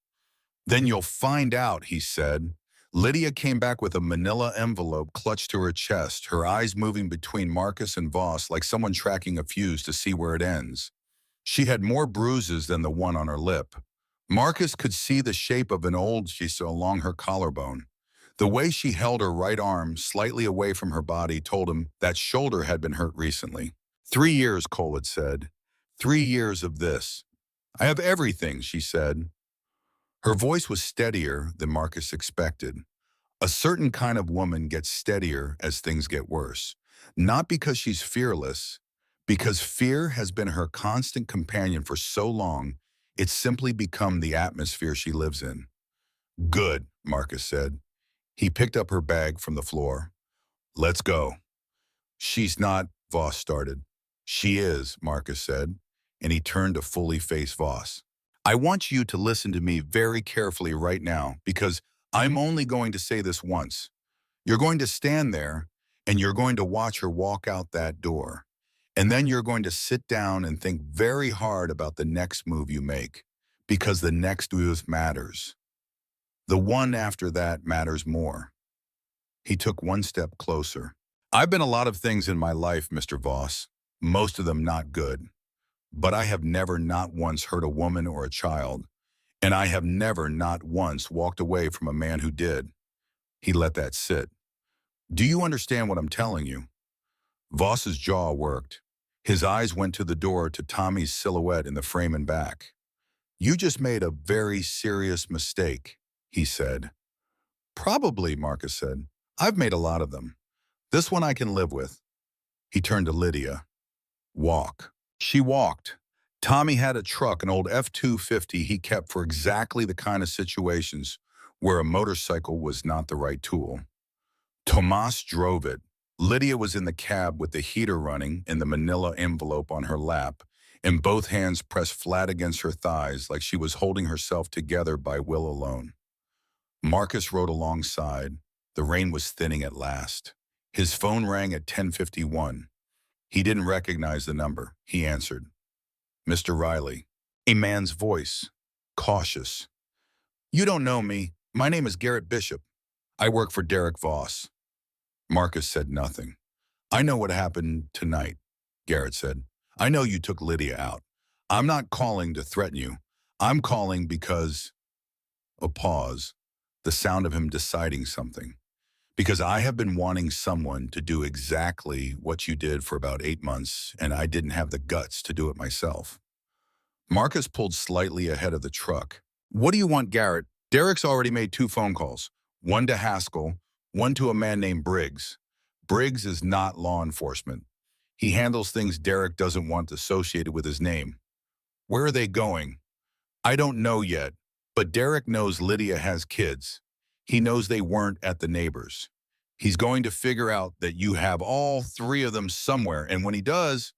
"Then you'll find out," he said. Lydia came back with a manila envelope clutched to her chest, her eyes moving between Marcus and Voss like someone tracking a fuse to see where it ends. She had more bruises than the one on her lip. Marcus could see the shape of an old saw along her collarbone. The way she held her right arm slightly away from her body told him that shoulder had been hurt recently. 3 years, Cole had said. 3 years of this. "I have everything," she said. Her voice was steadier than Marcus expected. A certain kind of woman gets steadier as things get worse. Not because she's fearless, because fear has been her constant companion for so long, it's simply become the atmosphere she lives in. "Good," Marcus said. He picked up her bag from the floor. "Let's go." "She's not," Voss started. "She is," Marcus said, and he turned to fully face Voss. "I want you to listen to me very carefully right now, because I'm only going to say this once. You're going to stand there, and you're going to watch her walk out that door. And then you're going to sit down and think very hard about the next move you make, because the next move matters. The one after that matters more." He took one step closer. "I've been a lot of things in my life, Mr. Voss, most of them not good. but I have never not once hurt a woman or a child, and I have never not once walked away from a man who did." He let that sit. "Do you understand what I'm telling you?" Voss's jaw worked. His eyes went to the door to Tommy's silhouette in the frame and back. "You just made a very serious mistake," he said. "Probably," Marcus said. "I've made a lot of them. This one I can live with." He turned to Lydia. "Walk." She walked. Tommy had a truck, an old F-250 he kept for exactly the kind of situations where a motorcycle was not the right tool. Tomas drove it. Lydia was in the cab with the heater running and the manila envelope on her lap, and both hands pressed flat against her thighs like she was holding herself together by will alone. Marcus rode alongside. The rain was thinning at last. His phone rang at 10:51. He didn't recognize the number. He answered. "Mr. Riley." A man's voice, cautious. "You don't know me. My name is Garrett Bishop. I work for Derek Voss." Marcus said nothing. "I know what happened tonight," Garrett said. "I know you took Lydia out. I'm not calling to threaten you. I'm calling because—" A pause, the sound of him deciding something. "Because I have been wanting someone to do exactly what you did for about 8 months, and I didn't have the guts to do it myself." Marcus pulled slightly ahead of the truck. "What do you want, Garrett? Derek's already made 2 phone calls. One to Haskell, one to a man named Briggs. Briggs is not law enforcement. He handles things Derek doesn't want associated with his name." "Where are they going?" "I don't know yet, but Derek knows Lydia has kids. He knows they weren't at the neighbors. He's going to figure out that you have all 3 of them somewhere, and when he does—"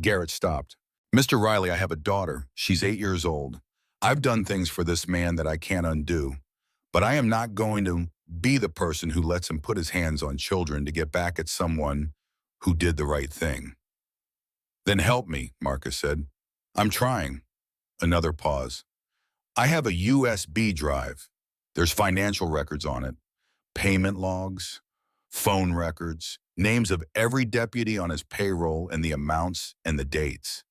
Garrett stopped. "Mr. Riley, I have a daughter. She's 8 years old. I've done things for this man that I can't undo, but I am not going to be the person who lets him put his hands on children to get back at someone who did the right thing." "Then help me," Marcus said. "I'm trying." Another pause. "I have a USB drive. There's financial records on it, payment logs, phone records, names of every deputy on his payroll and the amounts and the dates."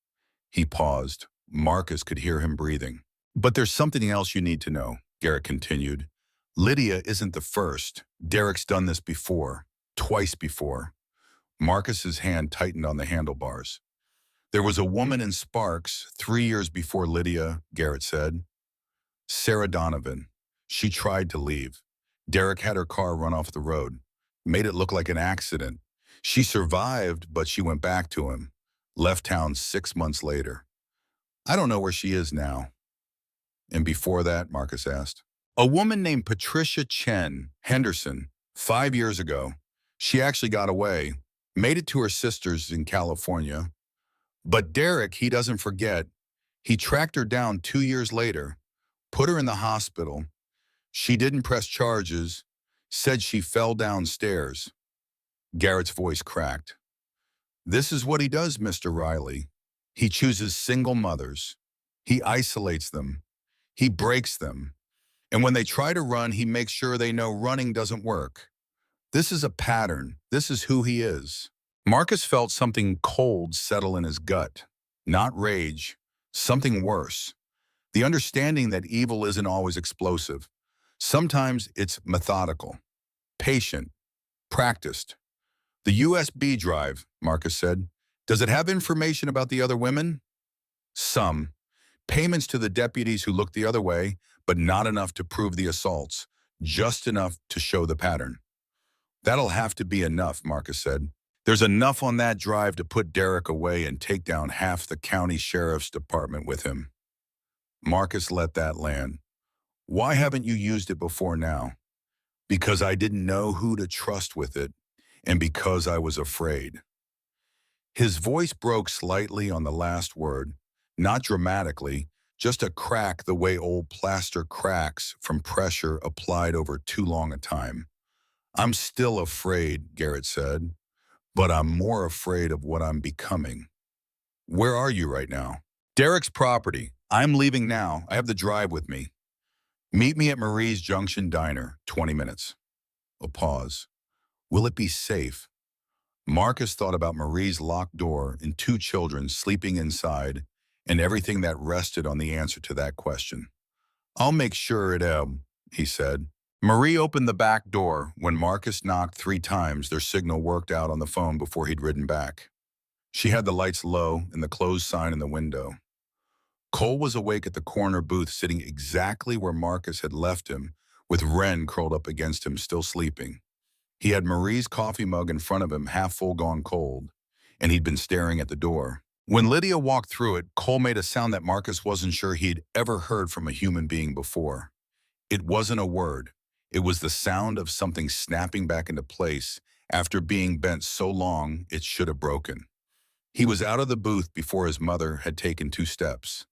He paused. Marcus could hear him breathing. "But there's something else you need to know," Garrett continued. "Lydia isn't the first. Derek's done this before, twice before." Marcus's hand tightened on the handlebars. "There was a woman in Sparks 3 years before Lydia," Garrett said. "Sarah Donovan. She tried to leave. Derek had her car run off the road, made it look like an accident. She survived, but she went back to him. Left town 6 months later. I don't know where she is now." "And before that?" Marcus asked. "A woman named Patricia Chen Henderson, 5 years ago. She actually got away, made it to her sister's in California. But Derek, he doesn't forget. He tracked her down 2 years later, put her in the hospital. She didn't press charges, said she fell downstairs." Garrett's voice cracked. "This is what he does, Mr. Riley. He chooses single mothers. He isolates them. He breaks them. And when they try to run, he makes sure they know running doesn't work. This is a pattern. This is who he is." Marcus felt something cold settle in his gut. Not rage, something worse. The understanding that evil isn't always explosive. Sometimes it's methodical, patient, practiced. "The USB drive," Marcus said. "Does it have information about the other women?" "Some. Payments to the deputies who looked the other way, but not enough to prove the assaults. Just enough to show the pattern." "That'll have to be enough," Marcus said. "There's enough on that drive to put Derek away and take down half the county sheriff's department with him." Marcus let that land. "Why haven't you used it before now?" "Because I didn't know who to trust with it, and because I was afraid." His voice broke slightly on the last word, not dramatically, just a crack the way old plaster cracks from pressure applied over too long a time. "I'm still afraid," Garrett said, "but I'm more afraid of what I'm becoming." "Where are you right now?" "Derek's property. I'm leaving now. I have the drive with me." "Meet me at Marie's Junction Diner, 20 minutes. A pause. "Will it be safe?" Marcus thought about Marie's locked door and two children sleeping inside and everything that rested on the answer to that question. I'll make sure he said. Marie opened the back door. When Marcus knocked 3 times, their signal worked out on the phone before he'd ridden back. She had the lights low and the closed sign in the window. Cole was awake at the corner booth, sitting exactly where Marcus had left him, with Wren curled up against him, still sleeping. He had Marie's coffee mug in front of him, half full gone cold, and he'd been staring at the door. When Lydia walked through it, Cole made a sound that Marcus wasn't sure he'd ever heard from a human being before. It wasn't a word. It was the sound of something snapping back into place after being bent so long it should have broken. He was out of the booth before his mother had taken 2 steps.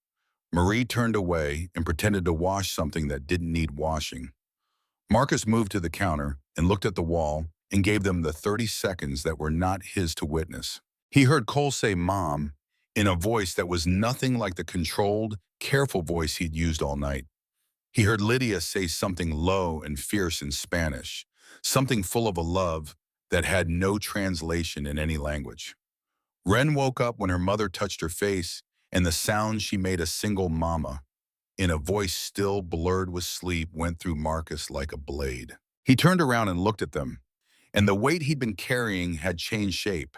Marie turned away and pretended to wash something that didn't need washing. Marcus moved to the counter and looked at the wall and gave them the 30 seconds that were not his to witness. He heard Cole say "Mom" in a voice that was nothing like the controlled, careful voice he'd used all night. He heard Lydia say something low and fierce in Spanish, something full of a love that had no translation in any language. Wren woke up when her mother touched her face, and the sound she made, a single "mama," in a voice still blurred with sleep, went through Marcus like a blade. He turned around and looked at them, and the weight he'd been carrying had changed shape.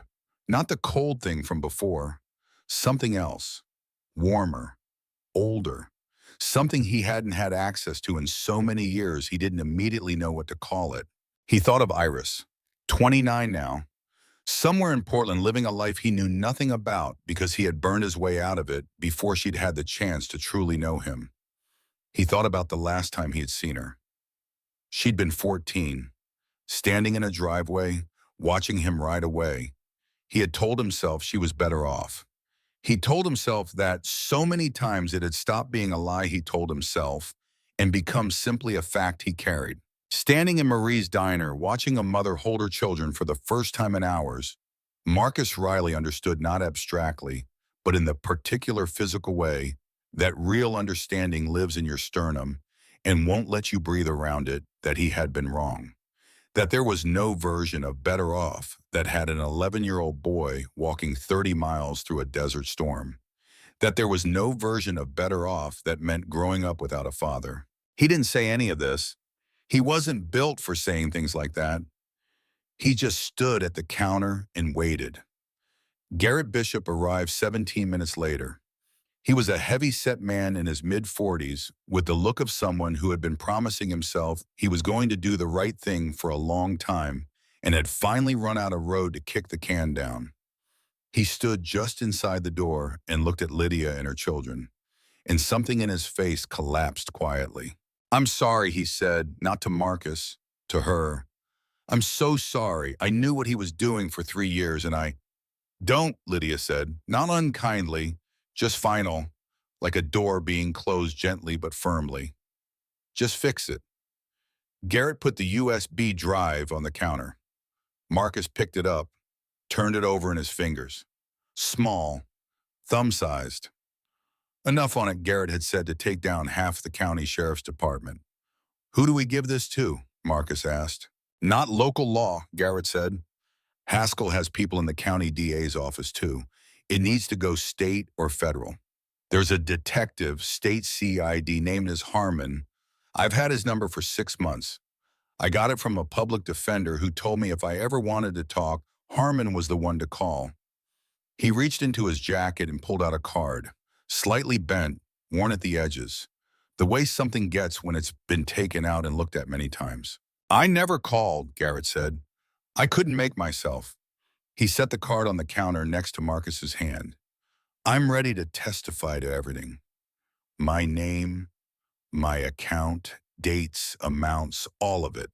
Not the cold thing from before, something else, warmer, older, something he hadn't had access to in so many years he didn't immediately know what to call it. He thought of Iris, 29 now, somewhere in Portland, living a life he knew nothing about because he had burned his way out of it before she'd had the chance to truly know him. He thought about the last time he had seen her. She'd been 14, standing in a driveway, watching him ride away. He had told himself she was better off. He told himself that so many times it had stopped being a lie he told himself and become simply a fact he carried. Standing in Marie's diner, watching a mother hold her children for the first time in hours, Marcus Riley understood, not abstractly, but in the particular physical way, that real understanding lives in your sternum and won't let you breathe around it, that he had been wrong. That there was no version of Better Off that had an 11-year-old boy walking 30 miles through a desert storm. That there was no version of Better Off that meant growing up without a father. He didn't say any of this. He wasn't built for saying things like that. He just stood at the counter and waited. Garrett Bishop arrived 17 minutes later. He was a heavy-set man in his mid-40s with the look of someone who had been promising himself he was going to do the right thing for a long time and had finally run out of road to kick the can down. He stood just inside the door and looked at Lydia and her children, and something in his face collapsed quietly. "I'm sorry," he said, not to Marcus, to her. "I'm so sorry. I knew what he was doing for 3 years and I—" "Don't," Lydia said, not unkindly, just final, like a door being closed gently but firmly. "Just fix it." Garrett put the USB drive on the counter. Marcus picked it up, turned it over in his fingers. Small, thumb-sized. Enough on it, Garrett had said, to take down half the county sheriff's department. "Who do we give this to?" Marcus asked. "Not local law," Garrett said. "Haskell has people in the county DA's office too. It needs to go state or federal. There's a detective, state CID, named as Harmon. I've had his number for 6 months. I got it from a public defender who told me if I ever wanted to talk, Harmon was the one to call." He reached into his jacket and pulled out a card, slightly bent, worn at the edges, the way something gets when it's been taken out and looked at many times. "I never called," Garrett said. "I couldn't make myself." He set the card on the counter next to Marcus's hand. "I'm ready to testify to everything. My name, my account, dates, amounts, all of it.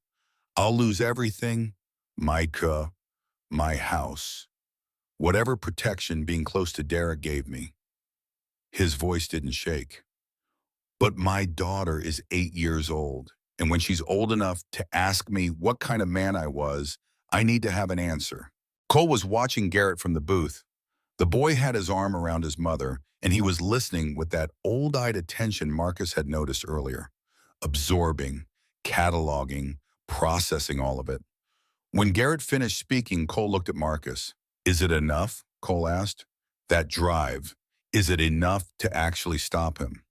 I'll lose everything, my car, my house, whatever protection being close to Derek gave me." His voice didn't shake. "But my daughter is 8 years old, and when she's old enough to ask me what kind of man I was, I need to have an answer." Cole was watching Garrett from the booth. The boy had his arm around his mother, and he was listening with that old-eyed attention Marcus had noticed earlier, absorbing, cataloging, processing all of it. When Garrett finished speaking, Cole looked at Marcus. Is it enough? Cole asked. That drive. Is it enough to actually stop him?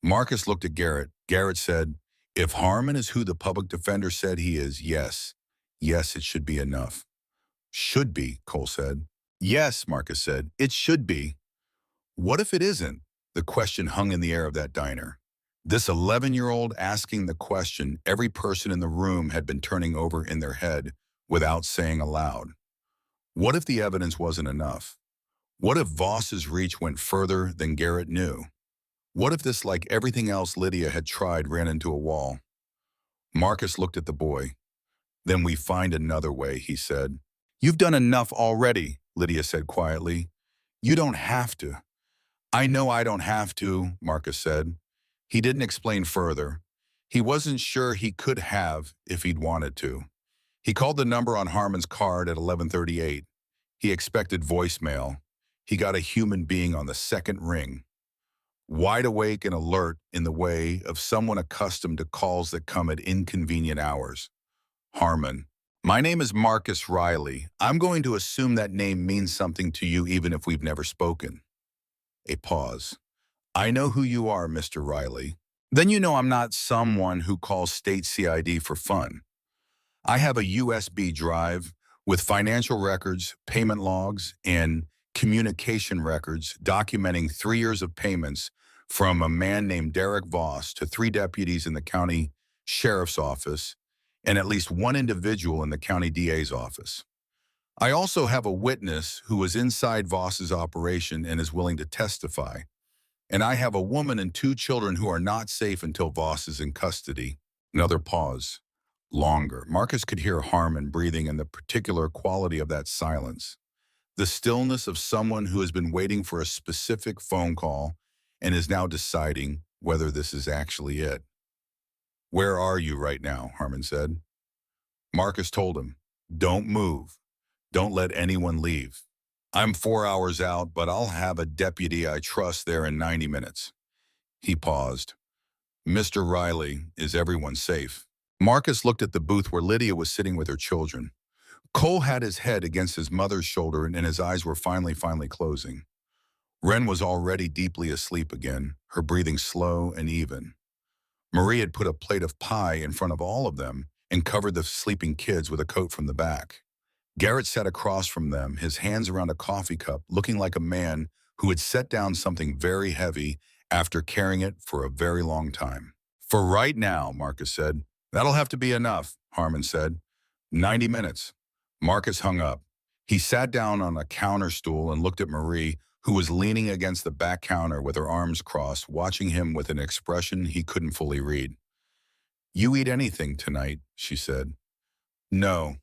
Marcus looked at Garrett. Garrett said, if Harmon is who the public defender said he is, yes. Yes, it should be enough. Should be, Cole said. Yes, Marcus said. It should be. What if it isn't? The question hung in the air of that diner. This 11-year-old asking the question every person in the room had been turning over in their head without saying aloud. What if the evidence wasn't enough? What if Voss's reach went further than Garrett knew? What if this, like everything else Lydia had tried, ran into a wall? Marcus looked at the boy. Then we find another way, he said. You've done enough already, Lydia said quietly. You don't have to. I know I don't have to, Marcus said. He didn't explain further. He wasn't sure he could have if he'd wanted to. He called the number on Harmon's card at 11:38. He expected voicemail. He got a human being on the second ring. Wide awake and alert in the way of someone accustomed to calls that come at inconvenient hours. Harmon. My name is Marcus Riley. I'm going to assume that name means something to you even if we've never spoken. A pause. I know who you are, Mr. Riley. Then you know I'm not someone who calls state CID for fun. I have a USB drive with financial records, payment logs, and communication records documenting 3 years of payments from a man named Derek Voss to 3 deputies in the county sheriff's office and at least 1 individual in the county DA's office. I also have a witness who was inside Voss's operation and is willing to testify. And I have a woman and 2 children who are not safe until Voss is in custody. Another pause. Longer. Marcus could hear Harmon breathing and the particular quality of that silence. The stillness of someone who has been waiting for a specific phone call and is now deciding whether this is actually it. Where are you right now? Harmon said. Marcus told him, don't move. Don't let anyone leave. I'm 4 hours out, but I'll have a deputy I trust there in 90 minutes. He paused. Mr. Riley, is everyone safe? Marcus looked at the booth where Lydia was sitting with her children. Cole had his head against his mother's shoulder and his eyes were finally closing. Wren was already deeply asleep again, her breathing slow and even. Marie had put a plate of pie in front of all of them and covered the sleeping kids with a coat from the back. Garrett sat across from them, his hands around a coffee cup, looking like a man who had set down something very heavy after carrying it for a very long time. For right now, Marcus said. That'll have to be enough, Harmon said. 90 minutes. Marcus hung up. He sat down on a counter stool and looked at Marie, who was leaning against the back counter with her arms crossed, watching him with an expression he couldn't fully read. You eat anything tonight, she said. No.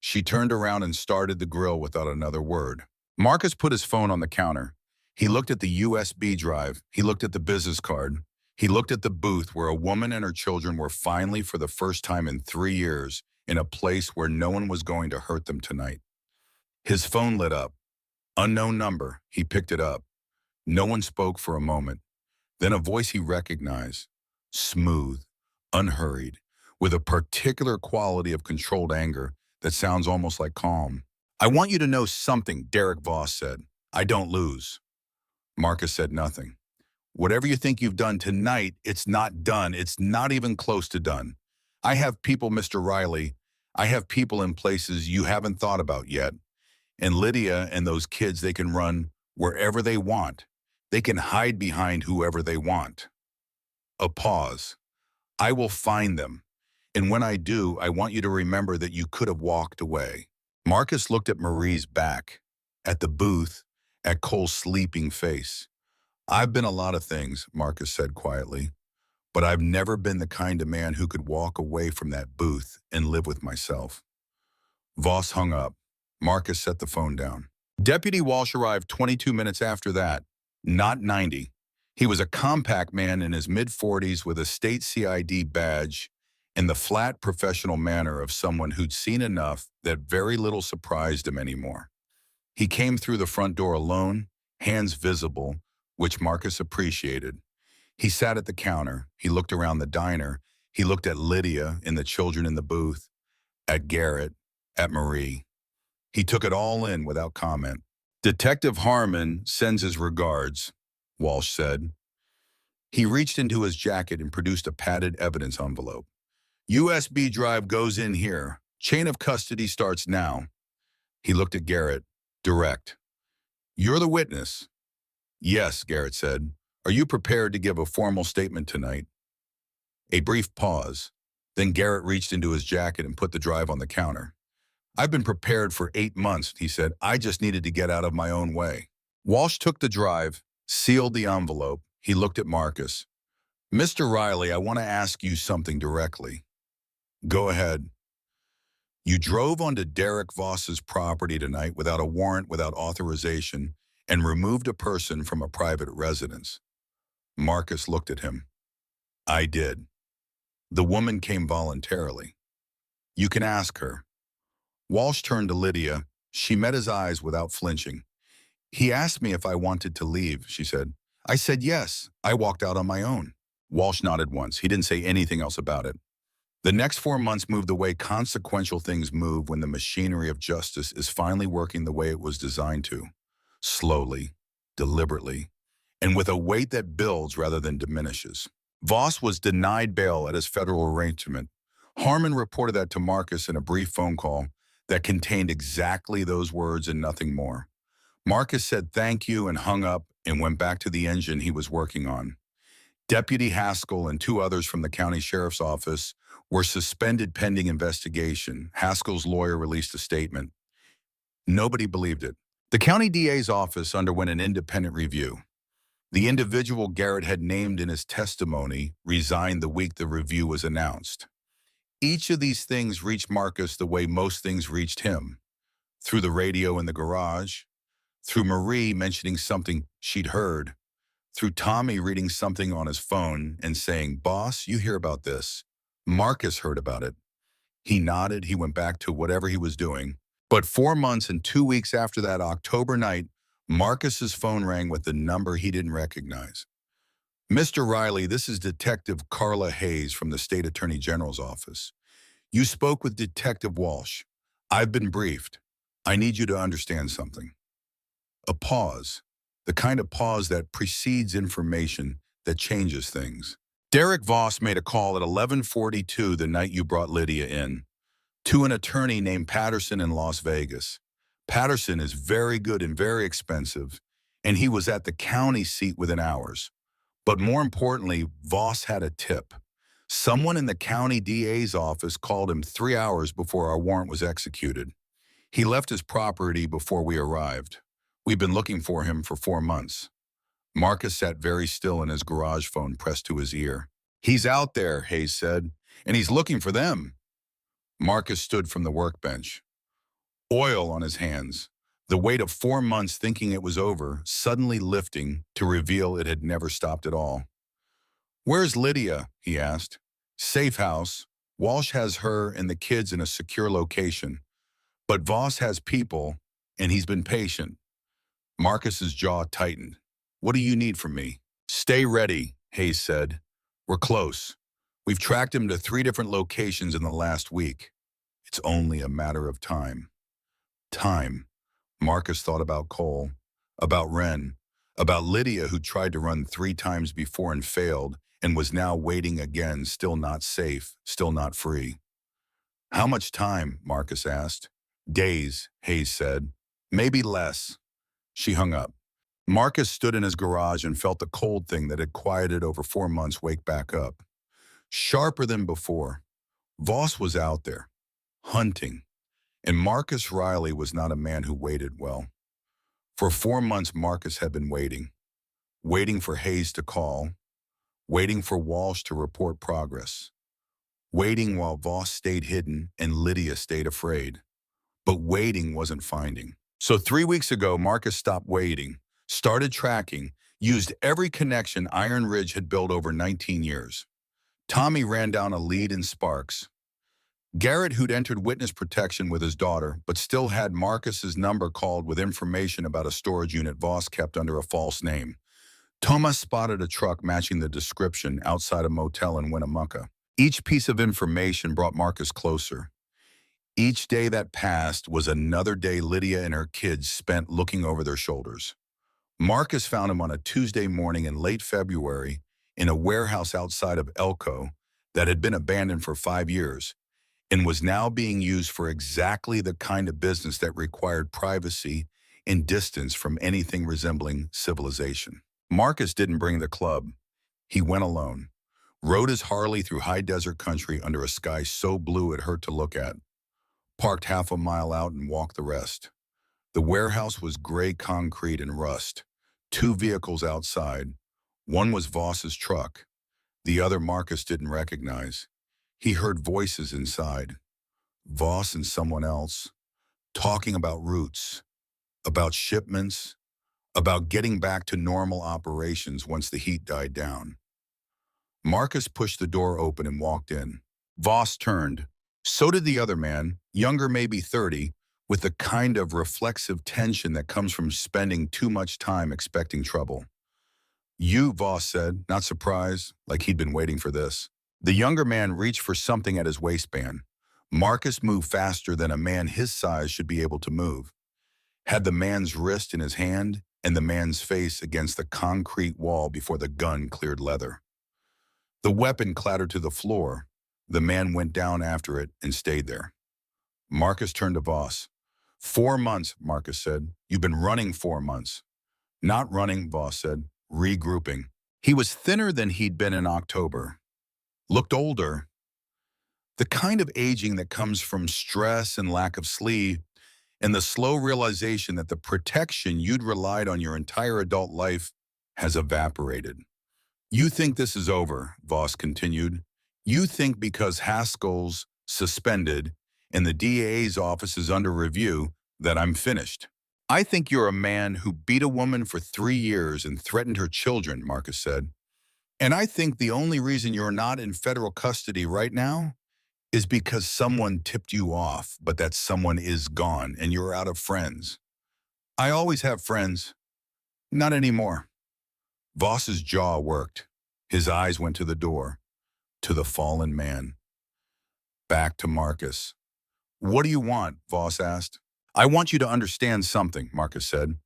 She turned around and started the grill without another word. Marcus put his phone on the counter. He looked at the USB drive. He looked at the business card. He looked at the booth where a woman and her children were finally, for the first time in 3 years, in a place where no one was going to hurt them tonight. His phone lit up. Unknown number. He picked it up. No one spoke for a moment. Then a voice he recognized. Smooth, unhurried, with a particular quality of controlled anger that sounds almost like calm. I want you to know something, Derek Voss said. I don't lose. Marcus said nothing. Whatever you think you've done tonight, it's not done. It's not even close to done. I have people, Mr. Riley. I have people in places you haven't thought about yet. And Lydia and those kids, they can run wherever they want. They can hide behind whoever they want. A pause. I will find them. And when I do, I want you to remember that you could have walked away. Marcus looked at Marie's back, at the booth, at Cole's sleeping face. I've been a lot of things, Marcus said quietly, but I've never been the kind of man who could walk away from that booth and live with myself. Voss hung up. Marcus set the phone down. Deputy Walsh arrived 22 minutes after that, not 90. He was a compact man in his mid-40s with a state CID badge and the flat professional manner of someone who'd seen enough that very little surprised him anymore. He came through the front door alone, hands visible, which Marcus appreciated. He sat at the counter. He looked around the diner. He looked at Lydia and the children in the booth, at Garrett, at Marie. He took it all in without comment. Detective Harmon sends his regards, Walsh said. He reached into his jacket and produced a padded evidence envelope. USB drive goes in here. Chain of custody starts now. He looked at Garrett. Direct. You're the witness. Yes, Garrett said. Are you prepared to give a formal statement tonight? A brief pause. Then Garrett reached into his jacket and put the drive on the counter. I've been prepared for 8 months, he said. I just needed to get out of my own way. Walsh took the drive, sealed the envelope. He looked at Marcus. Mr. Riley, I want to ask you something directly. Go ahead. You drove onto Derek Voss's property tonight without a warrant, without authorization, and removed a person from a private residence. Marcus looked at him. I did. The woman came voluntarily. You can ask her. Walsh turned to Lydia. She met his eyes without flinching. He asked me if I wanted to leave, she said. I said yes. I walked out on my own. Walsh nodded once. He didn't say anything else about it. The next 4 months moved the way consequential things move when the machinery of justice is finally working the way it was designed to. Slowly, deliberately, and with a weight that builds rather than diminishes. Voss was denied bail at his federal arraignment. Harmon reported that to Marcus in a brief phone call that contained exactly those words and nothing more. Marcus said thank you and hung up and went back to the engine he was working on. Deputy Haskell and 2 others from the county sheriff's office were suspended pending investigation. Haskell's lawyer released a statement. Nobody believed it. The county DA's office underwent an independent review. The individual Garrett had named in his testimony resigned the week the review was announced. Each of these things reached Marcus the way most things reached him, through the radio in the garage, through Marie mentioning something she'd heard, through Tommy reading something on his phone and saying, Boss, you hear about this. Marcus heard about it. He nodded, he went back to whatever he was doing. But 4 months and 2 weeks after that October night, Marcus's phone rang with the number he didn't recognize. Mr. Riley, this is Detective Carla Hayes from the State Attorney General's office. You spoke with Detective Walsh. I've been briefed. I need you to understand something. A pause. The kind of pause that precedes information that changes things. Derek Voss made a call at 11:42 the night you brought Lydia in, to an attorney named Patterson in Las Vegas. Patterson is very good and very expensive, and he was at the county seat within hours. But more importantly, Voss had a tip. Someone in the county DA's office called him 3 hours before our warrant was executed. He left his property before we arrived. We've been looking for him for 4 months. Marcus sat very still in his garage phone pressed to his ear. He's out there, Hayes said, and he's looking for them. Marcus stood from the workbench. Oil on his hands, the weight of 4 months thinking it was over, suddenly lifting to reveal it had never stopped at all. Where's Lydia? He asked. Safe house. Walsh has her and the kids in a secure location. But Voss has people, and he's been patient. Marcus's jaw tightened. What do you need from me? Stay ready, Hayes said. We're close. We've tracked him to 3 different locations in the last week. It's only a matter of time. Time. Marcus thought about Cole, about Wren, about Lydia, who tried to run 3 times before and failed, and was now waiting again, still not safe, still not free. How much time? Marcus asked. Days, Hayes said. Maybe less. She hung up. Marcus stood in his garage and felt the cold thing that had quieted over 4 months wake back up. Sharper than before. Voss was out there, hunting. And Marcus Riley was not a man who waited well. For 4 months, Marcus had been waiting. Waiting for Hayes to call. Waiting for Walsh to report progress. Waiting while Voss stayed hidden and Lydia stayed afraid. But waiting wasn't finding. So 3 weeks ago, Marcus stopped waiting, started tracking, used every connection Iron Ridge had built over 19 years. Tommy ran down a lead in Sparks. Garrett, who'd entered witness protection with his daughter, but still had Marcus's number, called with information about a storage unit Voss kept under a false name. Thomas spotted a truck matching the description outside a motel in Winnemucca. Each piece of information brought Marcus closer. Each day that passed was another day Lydia and her kids spent looking over their shoulders. Marcus found him on a Tuesday morning in late February in a warehouse outside of Elko that had been abandoned for 5 years and was now being used for exactly the kind of business that required privacy and distance from anything resembling civilization. Marcus didn't bring the club. He went alone, rode his Harley through high desert country under a sky so blue it hurt to look at, parked half a mile out and walked the rest. The warehouse was gray concrete and rust. Two vehicles outside. One was Voss's truck. The other Marcus didn't recognize. He heard voices inside. Voss and someone else, talking about routes, about shipments, about getting back to normal operations once the heat died down. Marcus pushed the door open and walked in. Voss turned. So did the other man, younger maybe 30, with the kind of reflexive tension that comes from spending too much time expecting trouble. "You," Voss said, not surprised, like he'd been waiting for this. The younger man reached for something at his waistband. Marcus moved faster than a man his size should be able to move, had the man's wrist in his hand and the man's face against the concrete wall before the gun cleared leather. The weapon clattered to the floor. The man went down after it and stayed there. Marcus turned to Voss. 4 months, Marcus said. "You've been running 4 months. "Not running," Voss said, regrouping. He was thinner than he'd been in October. Looked older. The kind of aging that comes from stress and lack of sleep, and the slow realization that the protection you'd relied on your entire adult life has evaporated. "You think this is over," Voss continued. "You think because Haskell's suspended and the DA's office is under review that I'm finished. I think you're a man who beat a woman for 3 years and threatened her children," Marcus said. "And I think the only reason you're not in federal custody right now is because someone tipped you off, but that someone is gone and you're out of friends." "I always have friends." "Not anymore." Voss's jaw worked. His eyes went to the door, to the fallen man, back to Marcus. "What do you want?" Voss asked. "I want you to understand something," Marcus said.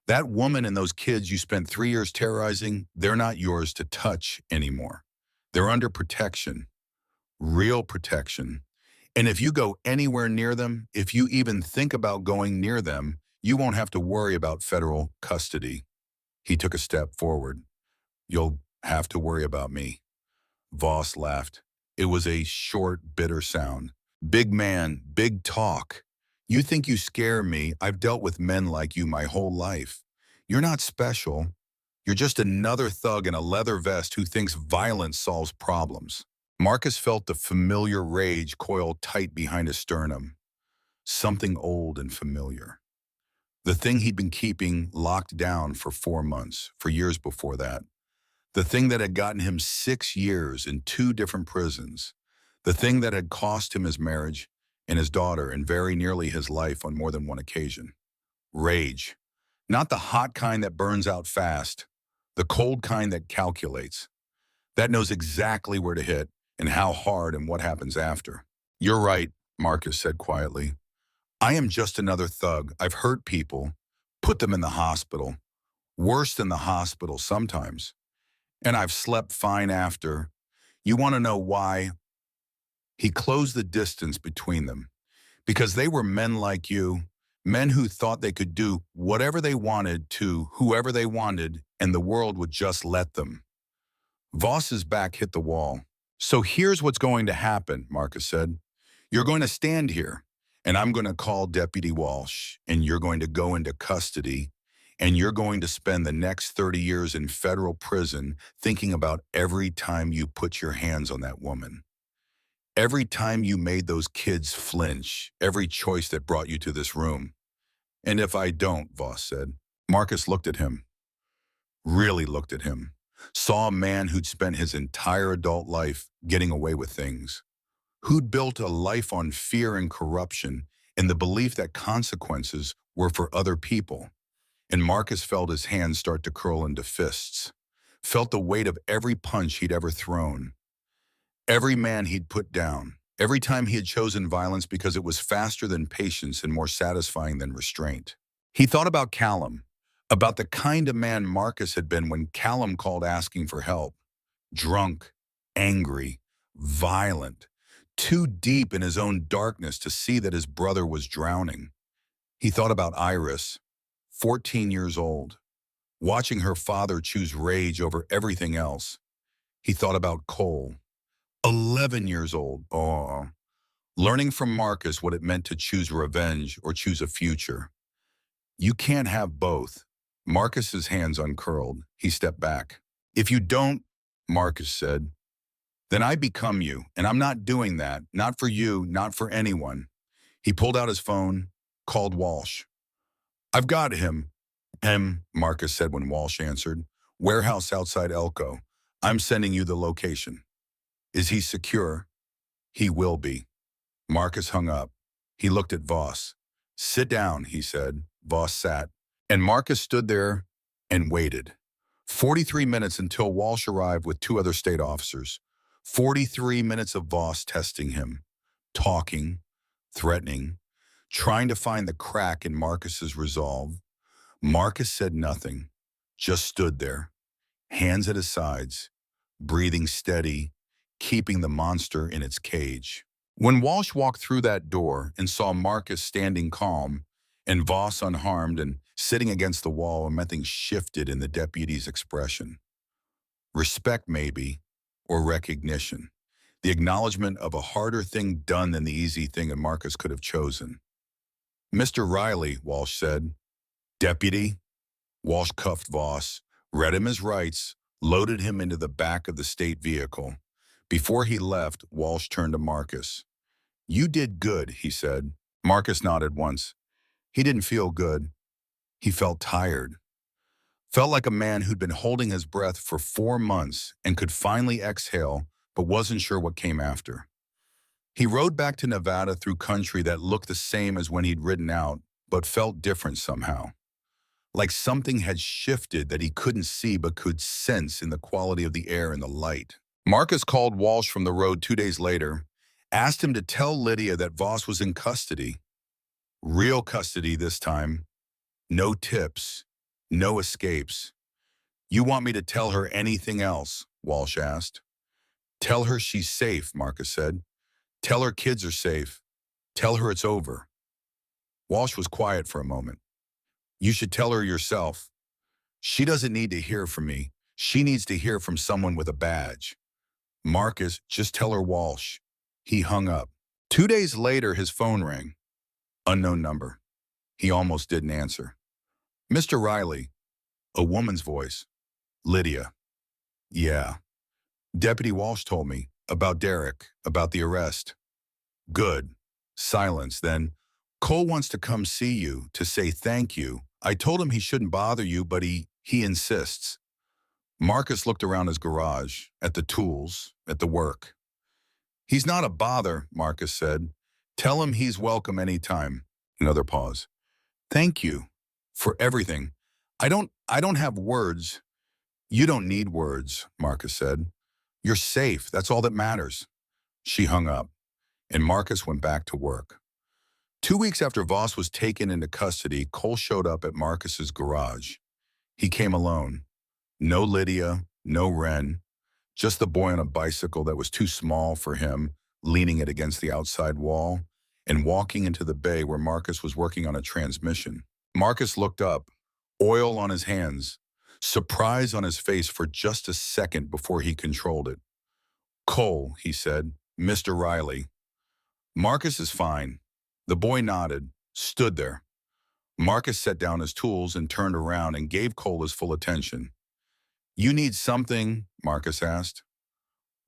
"That woman and those kids you spent 3 years terrorizing, they're not yours to touch anymore. They're under protection, real protection. And if you go anywhere near them, if you even think about going near them, you won't have to worry about federal custody." He took a step forward. "You'll have to worry about me." Voss laughed. It was a short, bitter sound. "Big man, big talk. You think you scare me. I've dealt with men like you my whole life. You're not special. You're just another thug in a leather vest who thinks violence solves problems." Marcus felt the familiar rage coil tight behind his sternum. Something old and familiar. The thing he'd been keeping locked down for 4 months, for years before that. The thing that had gotten him 6 years in 2 different prisons. The thing that had cost him his marriage and his daughter and very nearly his life on more than one occasion. Rage. Not the hot kind that burns out fast. The cold kind that calculates. That knows exactly where to hit and how hard and what happens after. "You're right," Marcus said quietly. "I am just another thug. I've hurt people, put them in the hospital. Worse than the hospital sometimes. And I've slept fine after. You want to know why?" He closed the distance between them. "Because they were men like you, men who thought they could do whatever they wanted to whoever they wanted, and the world would just let them." Voss's back hit the wall. "So here's what's going to happen," Marcus said. "You're going to stand here, and I'm going to call Deputy Walsh, and you're going to go into custody, and you're going to spend the next 30 years in federal prison thinking about every time you put your hands on that woman. Every time you made those kids flinch, every choice that brought you to this room." "And if I don't," Voss said. Marcus looked at him, really looked at him, saw a man who'd spent his entire adult life getting away with things, who'd built a life on fear and corruption and the belief that consequences were for other people. And Marcus felt his hands start to curl into fists, felt the weight of every punch he'd ever thrown, every man he'd put down, Every time he had chosen violence because it was faster than patience and more satisfying than restraint. He thought about Callum, about the kind of man Marcus had been when Callum called asking for help. Drunk, angry, violent, too deep in his own darkness to see that his brother was drowning. He thought about Iris, 14 years old, watching her father choose rage over everything else. He thought about Cole, 11 years old, learning from Marcus what it meant to choose revenge or choose a future. You can't have both. Marcus's hands uncurled. He stepped back. If you don't, Marcus said, then I become you, and I'm not doing that. Not for you, not for anyone. He pulled out his phone, called Walsh. I've got him. Marcus said when Walsh answered. Warehouse outside Elko. I'm sending you the location. Is he secure? He will be. Marcus hung up. He looked at Voss. Sit down, he said. Voss sat. And Marcus stood there and waited. 43 minutes until Walsh arrived with two other state officers. 43 minutes of Voss testing him, talking, threatening, trying to find the crack in Marcus's resolve. Marcus said nothing, just stood there, hands at his sides, breathing steady, keeping the monster in its cage. When Walsh walked through that door and saw Marcus standing calm and Voss unharmed and sitting against the wall, nothing shifted in the deputy's expression. Respect, maybe, or recognition. The acknowledgement of a harder thing done than the easy thing that Marcus could have chosen. Mr. Riley, Walsh said. Deputy? Walsh cuffed Voss, read him his rights, loaded him into the back of the state vehicle. Before he left, Walsh turned to Marcus. You did good, he said. Marcus nodded once. He didn't feel good. He felt tired. Felt like a man who'd been holding his breath for 4 months and could finally exhale, but wasn't sure what came after. He rode back to Nevada through country that looked the same as when he'd ridden out, but felt different somehow. Like something had shifted that he couldn't see but could sense in the quality of the air and the light. Marcus called Walsh from the road 2 days later, asked him to tell Lydia that Voss was in custody. Real custody this time. No tips. No escapes. You want me to tell her anything else? Walsh asked. Tell her she's safe, Marcus said. Tell her kids are safe. Tell her it's over. Walsh was quiet for a moment. You should tell her yourself. She doesn't need to hear from me. She needs to hear from someone with a badge. Marcus, just tell her Walsh. He hung up. 2 days later, his phone rang. Unknown number. He almost didn't answer. Mr. Riley. A woman's voice. Lydia. Yeah. Deputy Walsh told me. About Derek. About the arrest. Good. Silence. Then, Cole wants to come see you, to say thank you. I told him he shouldn't bother you, but he insists. Marcus looked around his garage, at the tools, at the work. He's not a bother, Marcus said. Tell him he's welcome anytime. Another pause. Thank you for everything. I don't have words. You don't need words, Marcus said. You're safe. That's all that matters. She hung up, and Marcus went back to work. 2 weeks after Voss was taken into custody, Cole showed up at Marcus's garage. He came alone. No Lydia, no Wren, just the boy on a bicycle that was too small for him, leaning it against the outside wall, and walking into the bay where Marcus was working on a transmission. Marcus looked up, oil on his hands, surprise on his face for just a second before he controlled it. Cole, he said, Mr. Riley. Marcus is fine. The boy nodded, stood there. Marcus set down his tools and turned around and gave Cole his full attention. You need something? Marcus asked.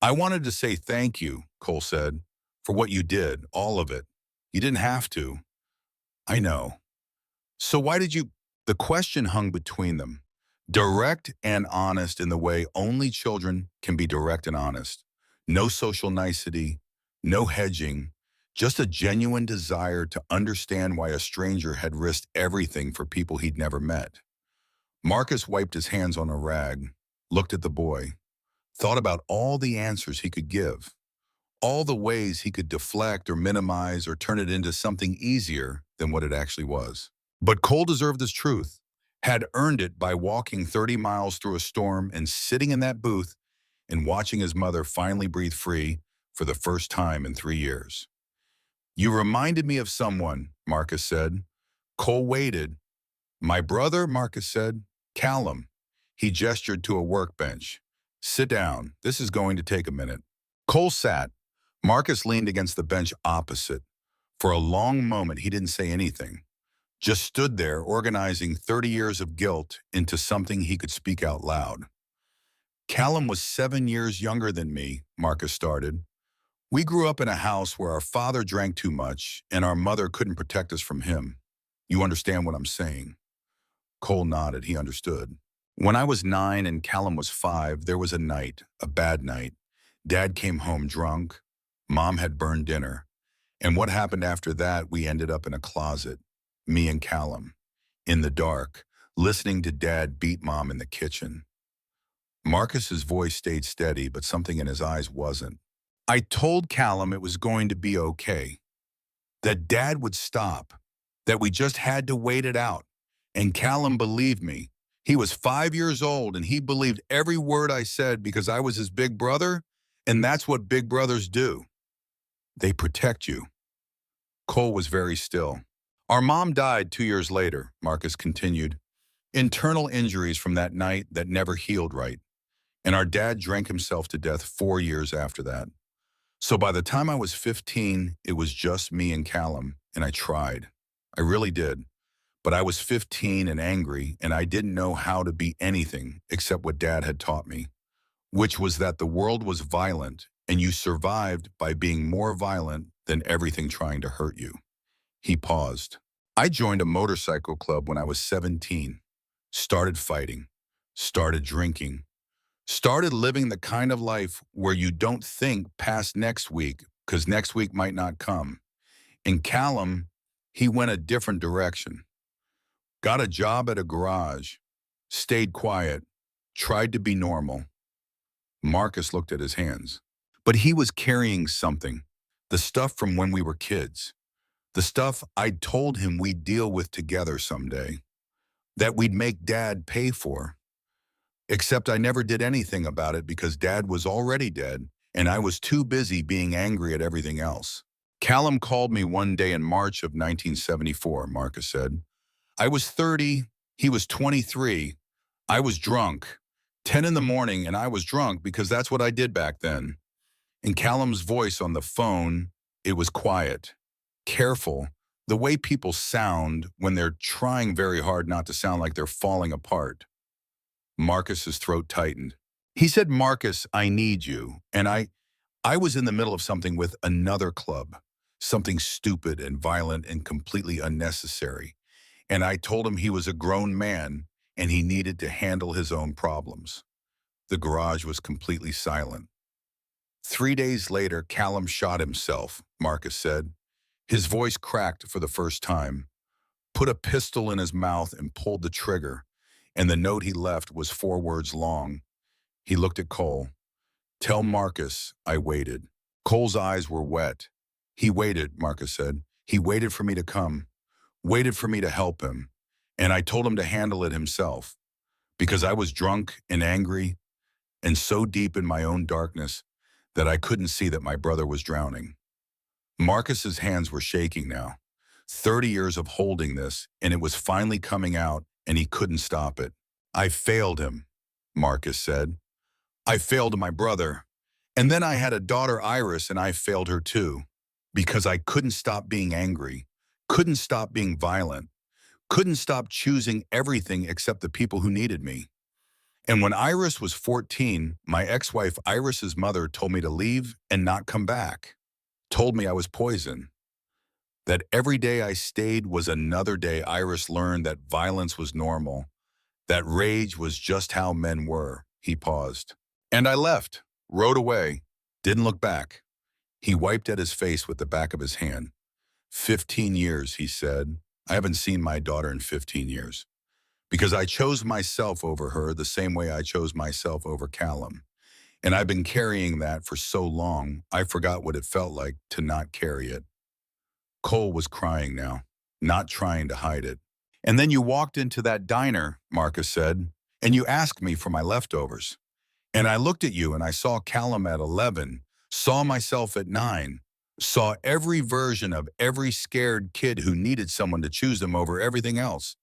I wanted to say thank you, Cole said, for what you did, all of it. You didn't have to. I know. So why did you? The question hung between them. Direct and honest in the way only children can be direct and honest. No social nicety, no hedging, just a genuine desire to understand why a stranger had risked everything for people he'd never met. Marcus wiped his hands on a rag, looked at the boy, thought about all the answers he could give, all the ways he could deflect or minimize or turn it into something easier than what it actually was. But Cole deserved this truth, had earned it by walking 30 miles through a storm and sitting in that booth and watching his mother finally breathe free for the first time in 3 years. You reminded me of someone, Marcus said. Cole waited. My brother, Marcus said. Callum. He gestured to a workbench. Sit down. This is going to take a minute. Cole sat. Marcus leaned against the bench opposite. For a long moment, he didn't say anything, just stood there organizing 30 years of guilt into something he could speak out loud. Callum was 7 years younger than me, Marcus started. We grew up in a house where our father drank too much and our mother couldn't protect us from him. You understand what I'm saying? Cole nodded. He understood. When I was 9 and Callum was 5, there was a night, a bad night. Dad came home drunk. Mom had burned dinner. And what happened after that, we ended up in a closet, me and Callum, in the dark, listening to Dad beat Mom in the kitchen. Marcus's voice stayed steady, but something in his eyes wasn't. I told Callum it was going to be okay, that Dad would stop, that we just had to wait it out. And Callum believed me. He was 5 years old, and he believed every word I said because I was his big brother, and that's what big brothers do. They protect you. Cole was very still. Our mom died 2 years later, Marcus continued. Internal injuries from that night that never healed right. And our dad drank himself to death 4 years after that. So by the time I was 15, it was just me and Callum, and I tried. I really did. But I was 15 and angry, and I didn't know how to be anything except what Dad had taught me, which was that the world was violent, and you survived by being more violent than everything trying to hurt you. He paused. I joined a motorcycle club when I was 17, started fighting, started drinking, started living the kind of life where you don't think past next week because next week might not come. And Callum, he went a different direction. Got a job at a garage, stayed quiet, tried to be normal. Marcus looked at his hands. But he was carrying something, the stuff from when we were kids, the stuff I'd told him we'd deal with together someday, that we'd make Dad pay for. Except I never did anything about it because Dad was already dead, and I was too busy being angry at everything else. Callum called me one day in March of 1974, Marcus said. I was 30, he was 23. I was drunk. 10 in the morning, and I was drunk because that's what I did back then. In Callum's voice on the phone, it was quiet, careful, the way people sound when they're trying very hard not to sound like they're falling apart. Marcus's throat tightened. He said, Marcus, I need you. And I was in the middle of something with another club, something stupid and violent and completely unnecessary. And I told him he was a grown man and he needed to handle his own problems. The garage was completely silent. 3 days later, Callum shot himself, Marcus said. His voice cracked for the first time, put a pistol in his mouth and pulled the trigger, and the note he left was 4 words long. He looked at Cole. Tell Marcus I waited. Cole's eyes were wet. He waited, Marcus said. He waited for me to come, waited for me to help him, and I told him to handle it himself, because I was drunk and angry and so deep in my own darkness that I couldn't see that my brother was drowning. Marcus's hands were shaking now. 30 years of holding this, and it was finally coming out, and he couldn't stop it. I failed him, Marcus said. I failed my brother. And then I had a daughter, Iris, and I failed her too, because I couldn't stop being angry, couldn't stop being violent, couldn't stop choosing everything except the people who needed me. And when Iris was 14, my ex-wife Iris's mother told me to leave and not come back, told me I was poison. That every day I stayed was another day Iris learned that violence was normal, that rage was just how men were. He paused. And I left, rode away, didn't look back. He wiped at his face with the back of his hand. 15 years, he said. I haven't seen my daughter in 15 years. Because I chose myself over her the same way I chose myself over Callum. And I've been carrying that for so long, I forgot what it felt like to not carry it. Cole was crying now, not trying to hide it. And then you walked into that diner, Marcus said, and you asked me for my leftovers. And I looked at you and I saw Callum at 11, saw myself at 9, saw every version of every scared kid who needed someone to choose them over everything else.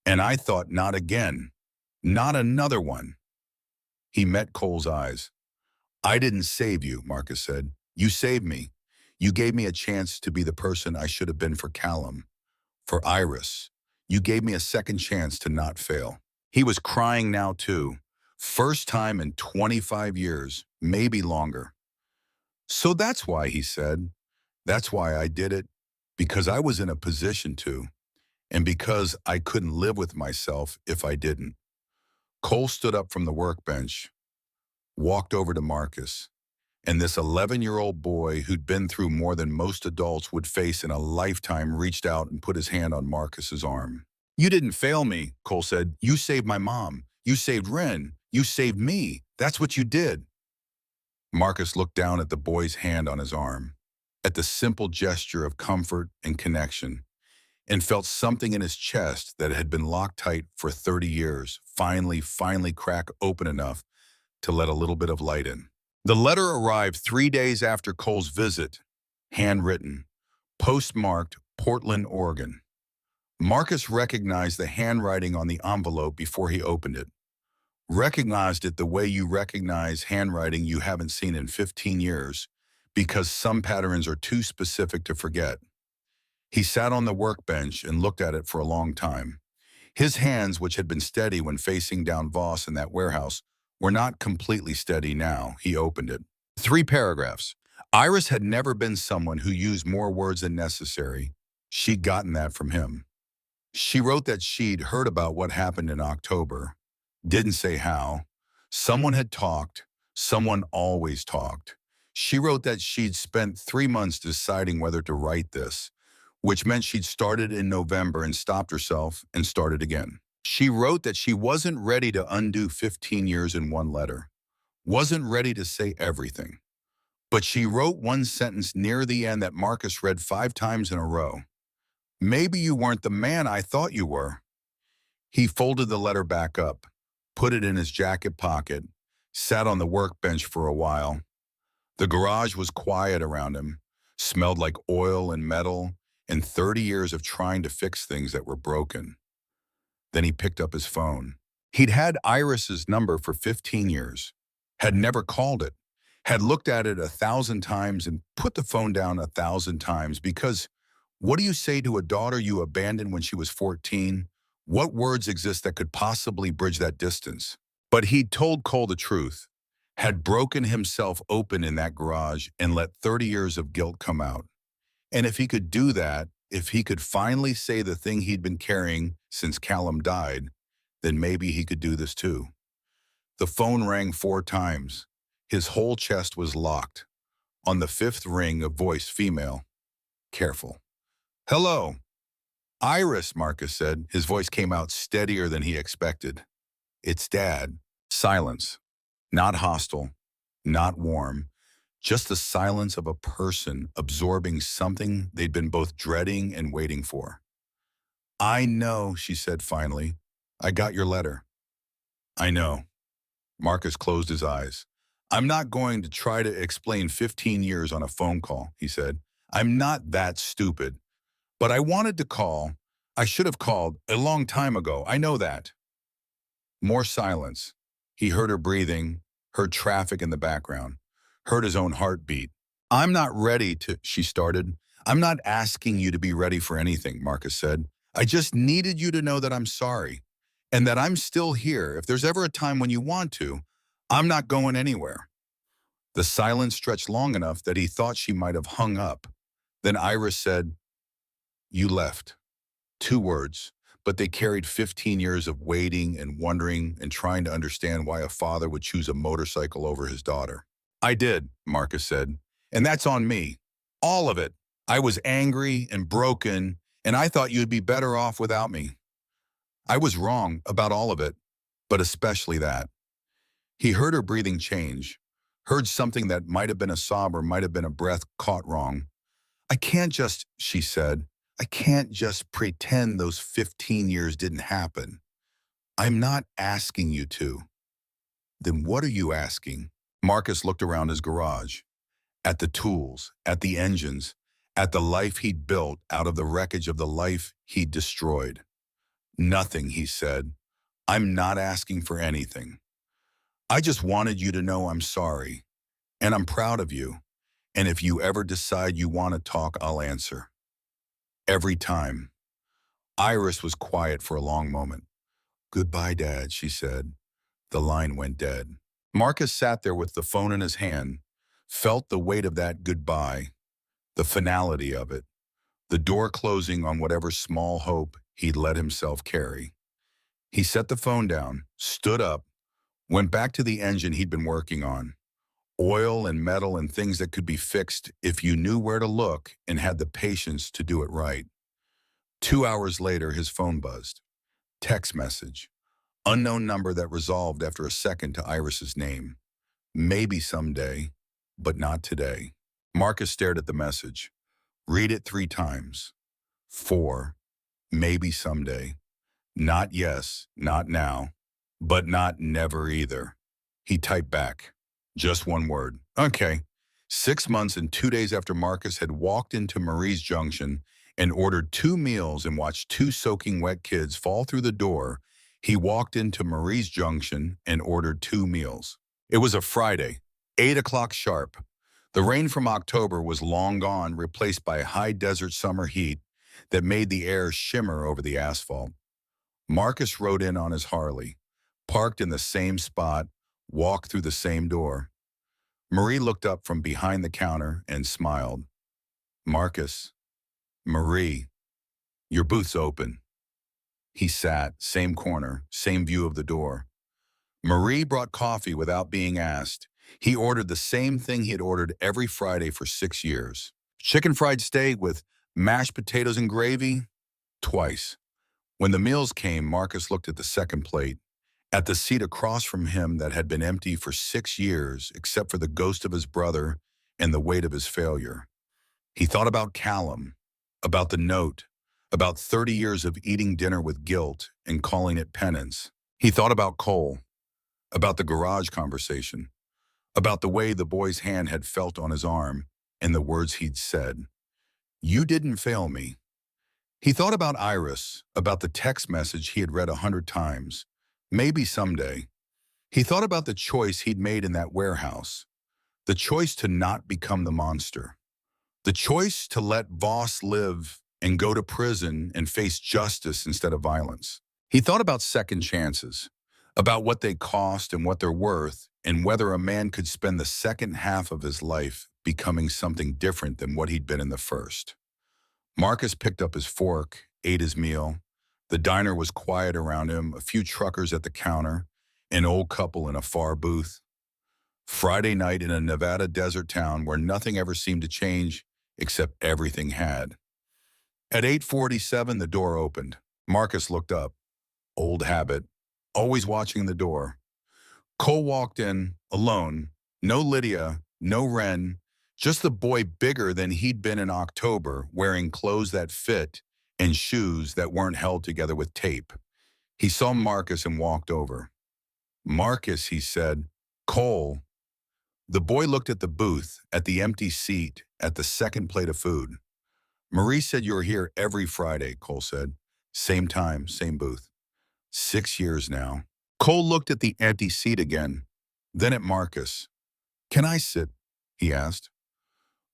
And I thought, not again, not another one. He met Cole's eyes. I didn't save you, Marcus said. You saved me. You gave me a chance to be the person I should have been for Callum, for Iris. You gave me a second chance to not fail. He was crying now too. First time in 25 years, maybe longer. So that's why, he said. That's why I did it. Because I was in a position to, and because I couldn't live with myself if I didn't. Cole stood up from the workbench, walked over to Marcus, and this 11-year-old boy who'd been through more than most adults would face in a lifetime reached out and put his hand on Marcus's arm. You didn't fail me, Cole said. You saved my mom. You saved Ren. You saved me. That's what you did. Marcus looked down at the boy's hand on his arm, at the simple gesture of comfort and connection, and felt something in his chest that had been locked tight for 30 years finally crack open enough to let a little bit of light in. The letter arrived 3 days after Cole's visit, handwritten, postmarked Portland, Oregon. Marcus recognized the handwriting on the envelope before he opened it. Recognized it the way you recognize handwriting you haven't seen in 15 years, because some patterns are too specific to forget. He sat on the workbench and looked at it for a long time. His hands, which had been steady when facing down Voss in that warehouse, were not completely steady now. He opened it. 3 paragraphs. Iris had never been someone who used more words than necessary. She'd gotten that from him. She wrote that she'd heard about what happened in October. Didn't say how. Someone had talked. Someone always talked. She wrote that she'd spent 3 months deciding whether to write this, which meant she'd started in November and stopped herself and started again. She wrote that she wasn't ready to undo 15 years in one letter, wasn't ready to say everything. But she wrote one sentence near the end that Marcus read 5 times in a row. Maybe you weren't the man I thought you were. He folded the letter back up, put it in his jacket pocket, sat on the workbench for a while. The garage was quiet around him, smelled like oil and metal, and 30 years of trying to fix things that were broken. Then he picked up his phone. He'd had Iris's number for 15 years, had never called it, had looked at it 1,000 times and put the phone down 1,000 times because what do you say to a daughter you abandoned when she was 14? What words exist that could possibly bridge that distance? But he'd told Cole the truth, had broken himself open in that garage and let 30 years of guilt come out. And if he could do that, if he could finally say the thing he'd been carrying since Callum died, then maybe he could do this too. The phone rang 4 times. His whole chest was locked. On the 5th ring, a voice, female. Careful. Hello. Iris, Marcus said. His voice came out steadier than he expected. It's Dad. Silence. Not hostile. Not warm. Just the silence of a person absorbing something they'd been both dreading and waiting for. I know, she said finally. I got your letter. I know. Marcus closed his eyes. I'm not going to try to explain 15 years on a phone call, he said. I'm not that stupid. But I wanted to call. I should have called a long time ago. I know that. More silence. He heard her breathing, heard traffic in the background, heard his own heartbeat. I'm not ready to, she started. I'm not asking you to be ready for anything, Marcus said. I just needed you to know that I'm sorry and that I'm still here. If there's ever a time when you want to, I'm not going anywhere. The silence stretched long enough that he thought she might have hung up. Then Iris said, you left. 2 words, but they carried 15 years of waiting and wondering and trying to understand why a father would choose a motorcycle over his daughter. I did, Marcus said, and that's on me. All of it. I was angry and broken, and I thought you'd be better off without me. I was wrong about all of it, but especially that. He heard her breathing change. heard something that might have been a sob or might have been a breath caught wrong. I can't just, she said, I can't just pretend those 15 years didn't happen. I'm not asking you to. Then what are you asking? Marcus looked around his garage, at the tools, at the engines, at the life he'd built out of the wreckage of the life he'd destroyed. Nothing, he said. I'm not asking for anything. I just wanted you to know I'm sorry, and I'm proud of you. And if you ever decide you want to talk, I'll answer. Every time. Iris was quiet for a long moment. Goodbye, Dad, she said. The line went dead. Marcus sat there with the phone in his hand, felt the weight of that goodbye, the finality of it, the door closing on whatever small hope he'd let himself carry. He set the phone down, stood up, went back to the engine he'd been working on. Oil and metal and things that could be fixed if you knew where to look and had the patience to do it right. 2 hours later, his phone buzzed. Text message. Unknown number that resolved after a second to Iris's name. Maybe someday, but not today. Marcus stared at the message. Read it 3 times. 4. Maybe someday. Not yes, not now, but not never either. He typed back. Just one word. Okay. 6 months and 2 days after Marcus had walked into Marie's Junction and ordered 2 meals and watched 2 soaking wet kids fall through the door, he walked into Marie's Junction and ordered 2 meals. It was a Friday, 8 o'clock sharp. The rain from October was long gone, replaced by high desert summer heat that made the air shimmer over the asphalt. Marcus rode in on his Harley, parked in the same spot, walked through the same door. Marie looked up from behind the counter and smiled. Marcus, Marie, your booth's open. He sat, same corner, same view of the door. Marie brought coffee without being asked. He ordered the same thing he had ordered every Friday for 6 years. Chicken fried steak with mashed potatoes and gravy? Twice. When the meals came, Marcus looked at the second plate, at the seat across from him that had been empty for 6 years, except for the ghost of his brother and the weight of his failure. He thought about Callum, about the note, about 30 years of eating dinner with guilt and calling it penance. He thought about Cole, about the garage conversation, about the way the boy's hand had felt on his arm and the words he'd said. You didn't fail me. He thought about Iris, about the text message he had read 100 times. Maybe someday. He thought about the choice he'd made in that warehouse, the choice to not become the monster, the choice to let Voss live and go to prison and face justice instead of violence. He thought about second chances, about what they cost and what they're worth, and whether a man could spend the second half of his life becoming something different than what he'd been in the first. Marcus picked up his fork, ate his meal. The diner was quiet around him, a few truckers at the counter, an old couple in a far booth. Friday night in a Nevada desert town where nothing ever seemed to change except everything had. At 8:47, the door opened. Marcus looked up. Old habit, always watching the door. Cole walked in, alone. No Lydia, no Ren, just the boy bigger than he'd been in October, wearing clothes that fit and shoes that weren't held together with tape. He saw Marcus and walked over. Marcus, he said. Cole. The boy looked at the booth, at the empty seat, at the second plate of food. Marie said you were here every Friday, Cole said. Same time, same booth. 6 years now. Cole looked at the empty seat again, then at Marcus. Can I sit? He asked.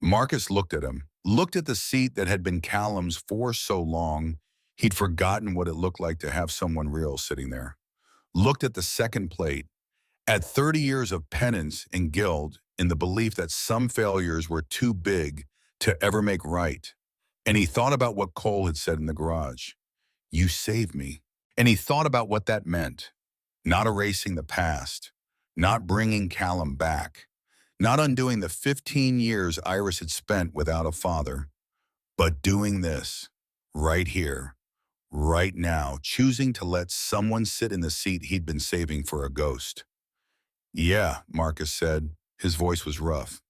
Marcus looked at him, looked at the seat that had been Callum's for so long, he'd forgotten what it looked like to have someone real sitting there. Looked at the second plate, at 30 years of penance and guilt in the belief that some failures were too big to ever make right. And he thought about what Cole had said in the garage. You saved me. And he thought about what that meant. Not erasing the past, not bringing Callum back, not undoing the 15 years Iris had spent without a father, but doing this, right here, right now, choosing to let someone sit in the seat he'd been saving for a ghost. Yeah, Marcus said, His voice was rough.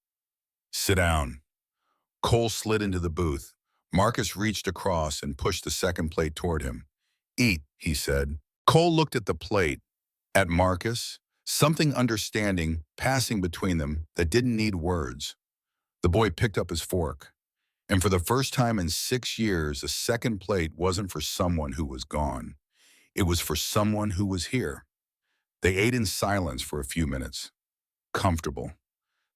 Sit down. Cole slid into the booth. Marcus reached across and pushed the second plate toward him. Eat, he said. Cole looked at the plate, at Marcus, something understanding passing between them that didn't need words. The boy picked up his fork. And for the first time in 6 years, a second plate wasn't for someone who was gone. It was for someone who was here. They ate in silence for a few minutes. Comfortable.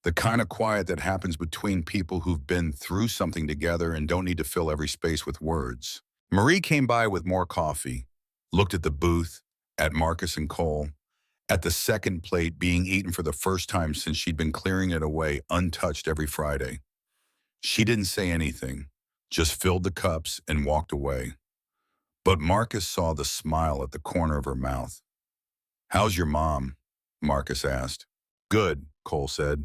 The kind of quiet that happens between people who've been through something together and don't need to fill every space with words. Marie came by with more coffee, looked at the booth, at Marcus and Cole, at the second plate being eaten for the first time since she'd been clearing it away untouched every Friday. She didn't say anything, just filled the cups and walked away. But Marcus saw the smile at the corner of her mouth. How's your mom? Marcus asked. Good, Cole said.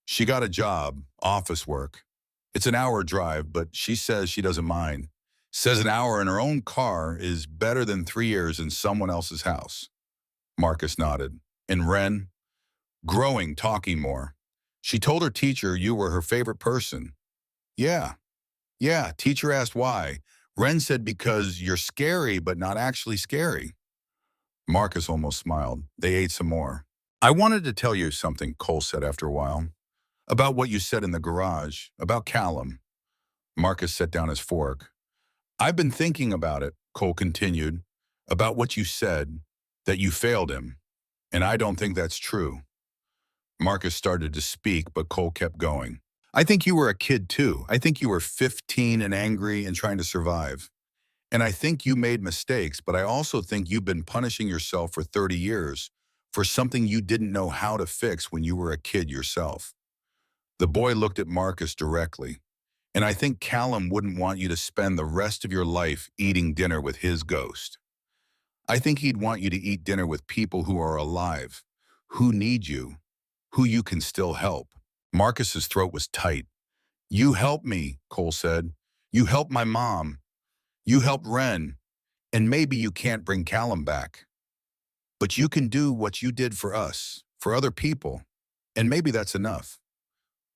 She got a job, office work. It's an hour drive, but she says she doesn't mind. Says an hour in her own car is better than 3 years in someone else's house. Marcus nodded. And Ren? Growing, talking more. She told her teacher you were her favorite person. Yeah. Teacher asked why. Ren said because you're scary, but not actually scary. Marcus almost smiled. They ate some more. I wanted to tell you something, Cole said after a while. About what you said in the garage, about Callum. Marcus set down his fork. I've been thinking about it, Cole continued, about what you said, that you failed him. And I don't think that's true. Marcus started to speak, but Cole kept going. I think you were a kid too. I think you were 15 and angry and trying to survive. And I think you made mistakes, but I also think you've been punishing yourself for 30 years for something you didn't know how to fix when you were a kid yourself. The boy looked at Marcus directly. And I think Callum wouldn't want you to spend the rest of your life eating dinner with his ghost. I think he'd want you to eat dinner with people who are alive, who need you, who you can still help. Marcus's throat was tight. You helped me, Cole said. You helped my mom. You helped Ren. And maybe you can't bring Callum back. But you can do what you did for us, for other people. And maybe that's enough.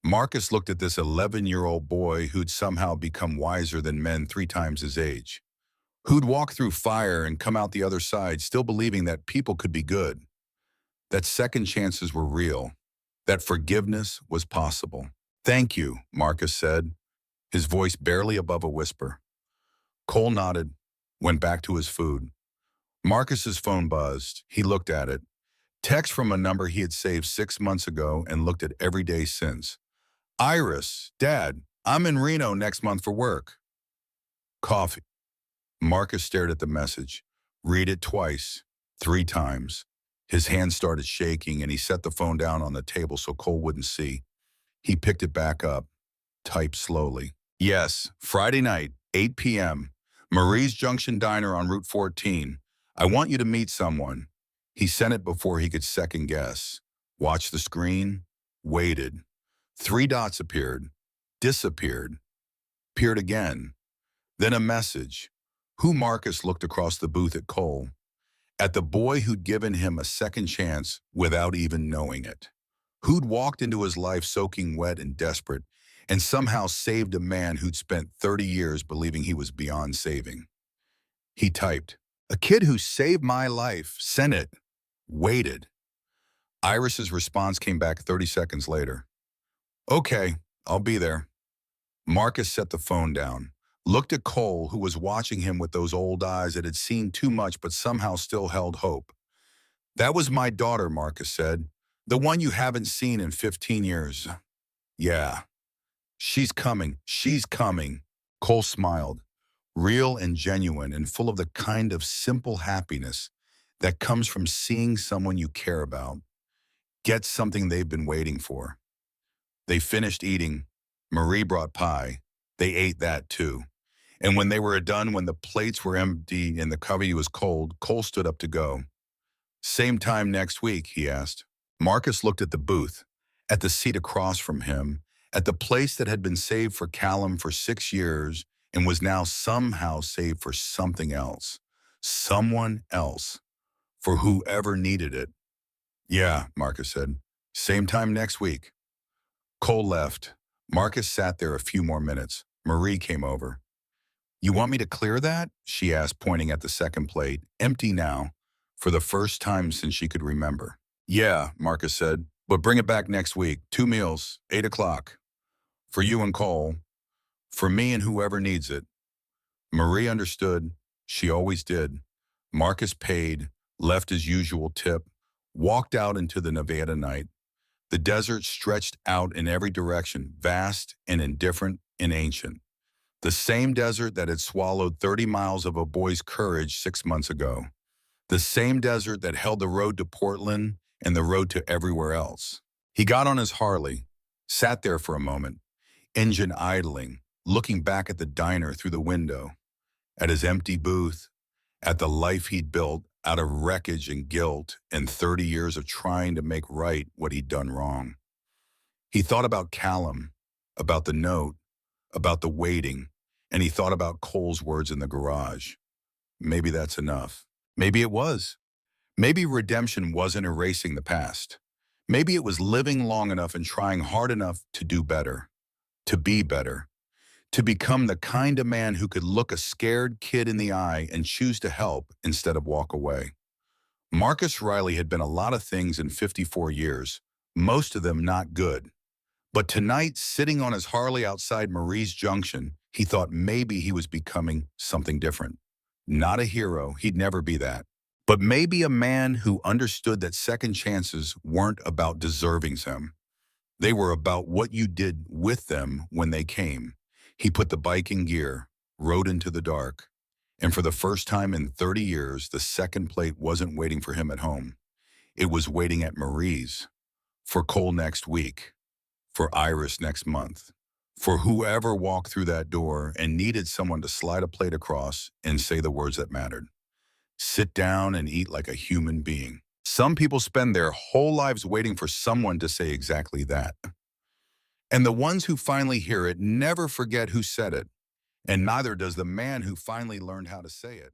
Marcus looked at this 11-year-old boy who'd somehow become wiser than men 3 times his age, who'd walk through fire and come out the other side still believing that people could be good, that second chances were real, that forgiveness was possible. Thank you, Marcus said, his voice barely above a whisper. Cole nodded, went back to his food. Marcus's phone buzzed. He looked at it. Text from a number he had saved 6 months ago and looked at every day since. Iris, Dad, I'm in Reno next month for work. Coffee. Marcus stared at the message. Read it twice, 3 times. His hand started shaking and he set the phone down on the table so Cole wouldn't see. He picked it back up, typed slowly. Yes, Friday night, 8 p.m. Marie's Junction Diner on Route 14. I want you to meet someone. He sent it before he could second guess. Watched the screen, waited. 3 dots appeared, disappeared, appeared again. Then a message. Who? Marcus looked across the booth at Cole, at the boy who'd given him a second chance without even knowing it. Who'd walked into his life soaking wet and desperate, and somehow saved a man who'd spent 30 years believing he was beyond saving. He typed, a kid who saved my life, sent it, waited. Iris's response came back 30 seconds later. Okay, I'll be there. Marcus set the phone down, looked at Cole, who was watching him with those old eyes that had seen too much but somehow still held hope. That was my daughter, Marcus said. The one you haven't seen in 15 years. Yeah. She's coming. She's coming. Cole smiled, real and genuine and full of the kind of simple happiness that comes from seeing someone you care about get something they've been waiting for. They finished eating. Marie brought pie. They ate that too. And when they were done, when the plates were empty and the coffee was cold, Cole stood up to go. Same time next week, he asked. Marcus looked at the booth, at the seat across from him, at the place that had been saved for Callum for 6 years and was now somehow saved for something else. Someone else. For whoever needed it. Yeah, Marcus said. Same time next week. Cole left. Marcus sat there a few more minutes. Marie came over. You want me to clear that? She asked, pointing at the second plate, empty now, for the first time since she could remember. Yeah, Marcus said, but bring it back next week. 2 meals, 8 o'clock. For you and Cole. For me and whoever needs it. Marie understood. She always did. Marcus paid, left his usual tip, walked out into the Nevada night. The desert stretched out in every direction, vast and indifferent and ancient. The same desert that had swallowed 30 miles of a boy's courage 6 months ago. The same desert that held the road to Portland and the road to everywhere else. He got on his Harley, sat there for a moment, engine idling, looking back at the diner through the window, at his empty booth, at the life he'd built out of wreckage and guilt and 30 years of trying to make right what he'd done wrong. He thought about Callum, about the note, about the waiting, and he thought about Cole's words in the garage. Maybe that's enough. Maybe it was. Maybe redemption wasn't erasing the past. Maybe it was living long enough and trying hard enough to do better, to be better, to become the kind of man who could look a scared kid in the eye and choose to help instead of walk away. Marcus Riley had been a lot of things in 54 years, most of them not good. But tonight, sitting on his Harley outside Marie's Junction, he thought maybe he was becoming something different. Not a hero, he'd never be that. But maybe a man who understood that second chances weren't about deserving them. They were about what you did with them when they came. He put the bike in gear, rode into the dark. And for the first time in 30 years, the second plate wasn't waiting for him at home. It was waiting at Marie's. For Cole next week. For Iris next month. For whoever walked through that door and needed someone to slide a plate across and say the words that mattered. Sit down and eat like a human being. Some people spend their whole lives waiting for someone to say exactly that. And the ones who finally hear it never forget who said it, and neither does the man who finally learned how to say it.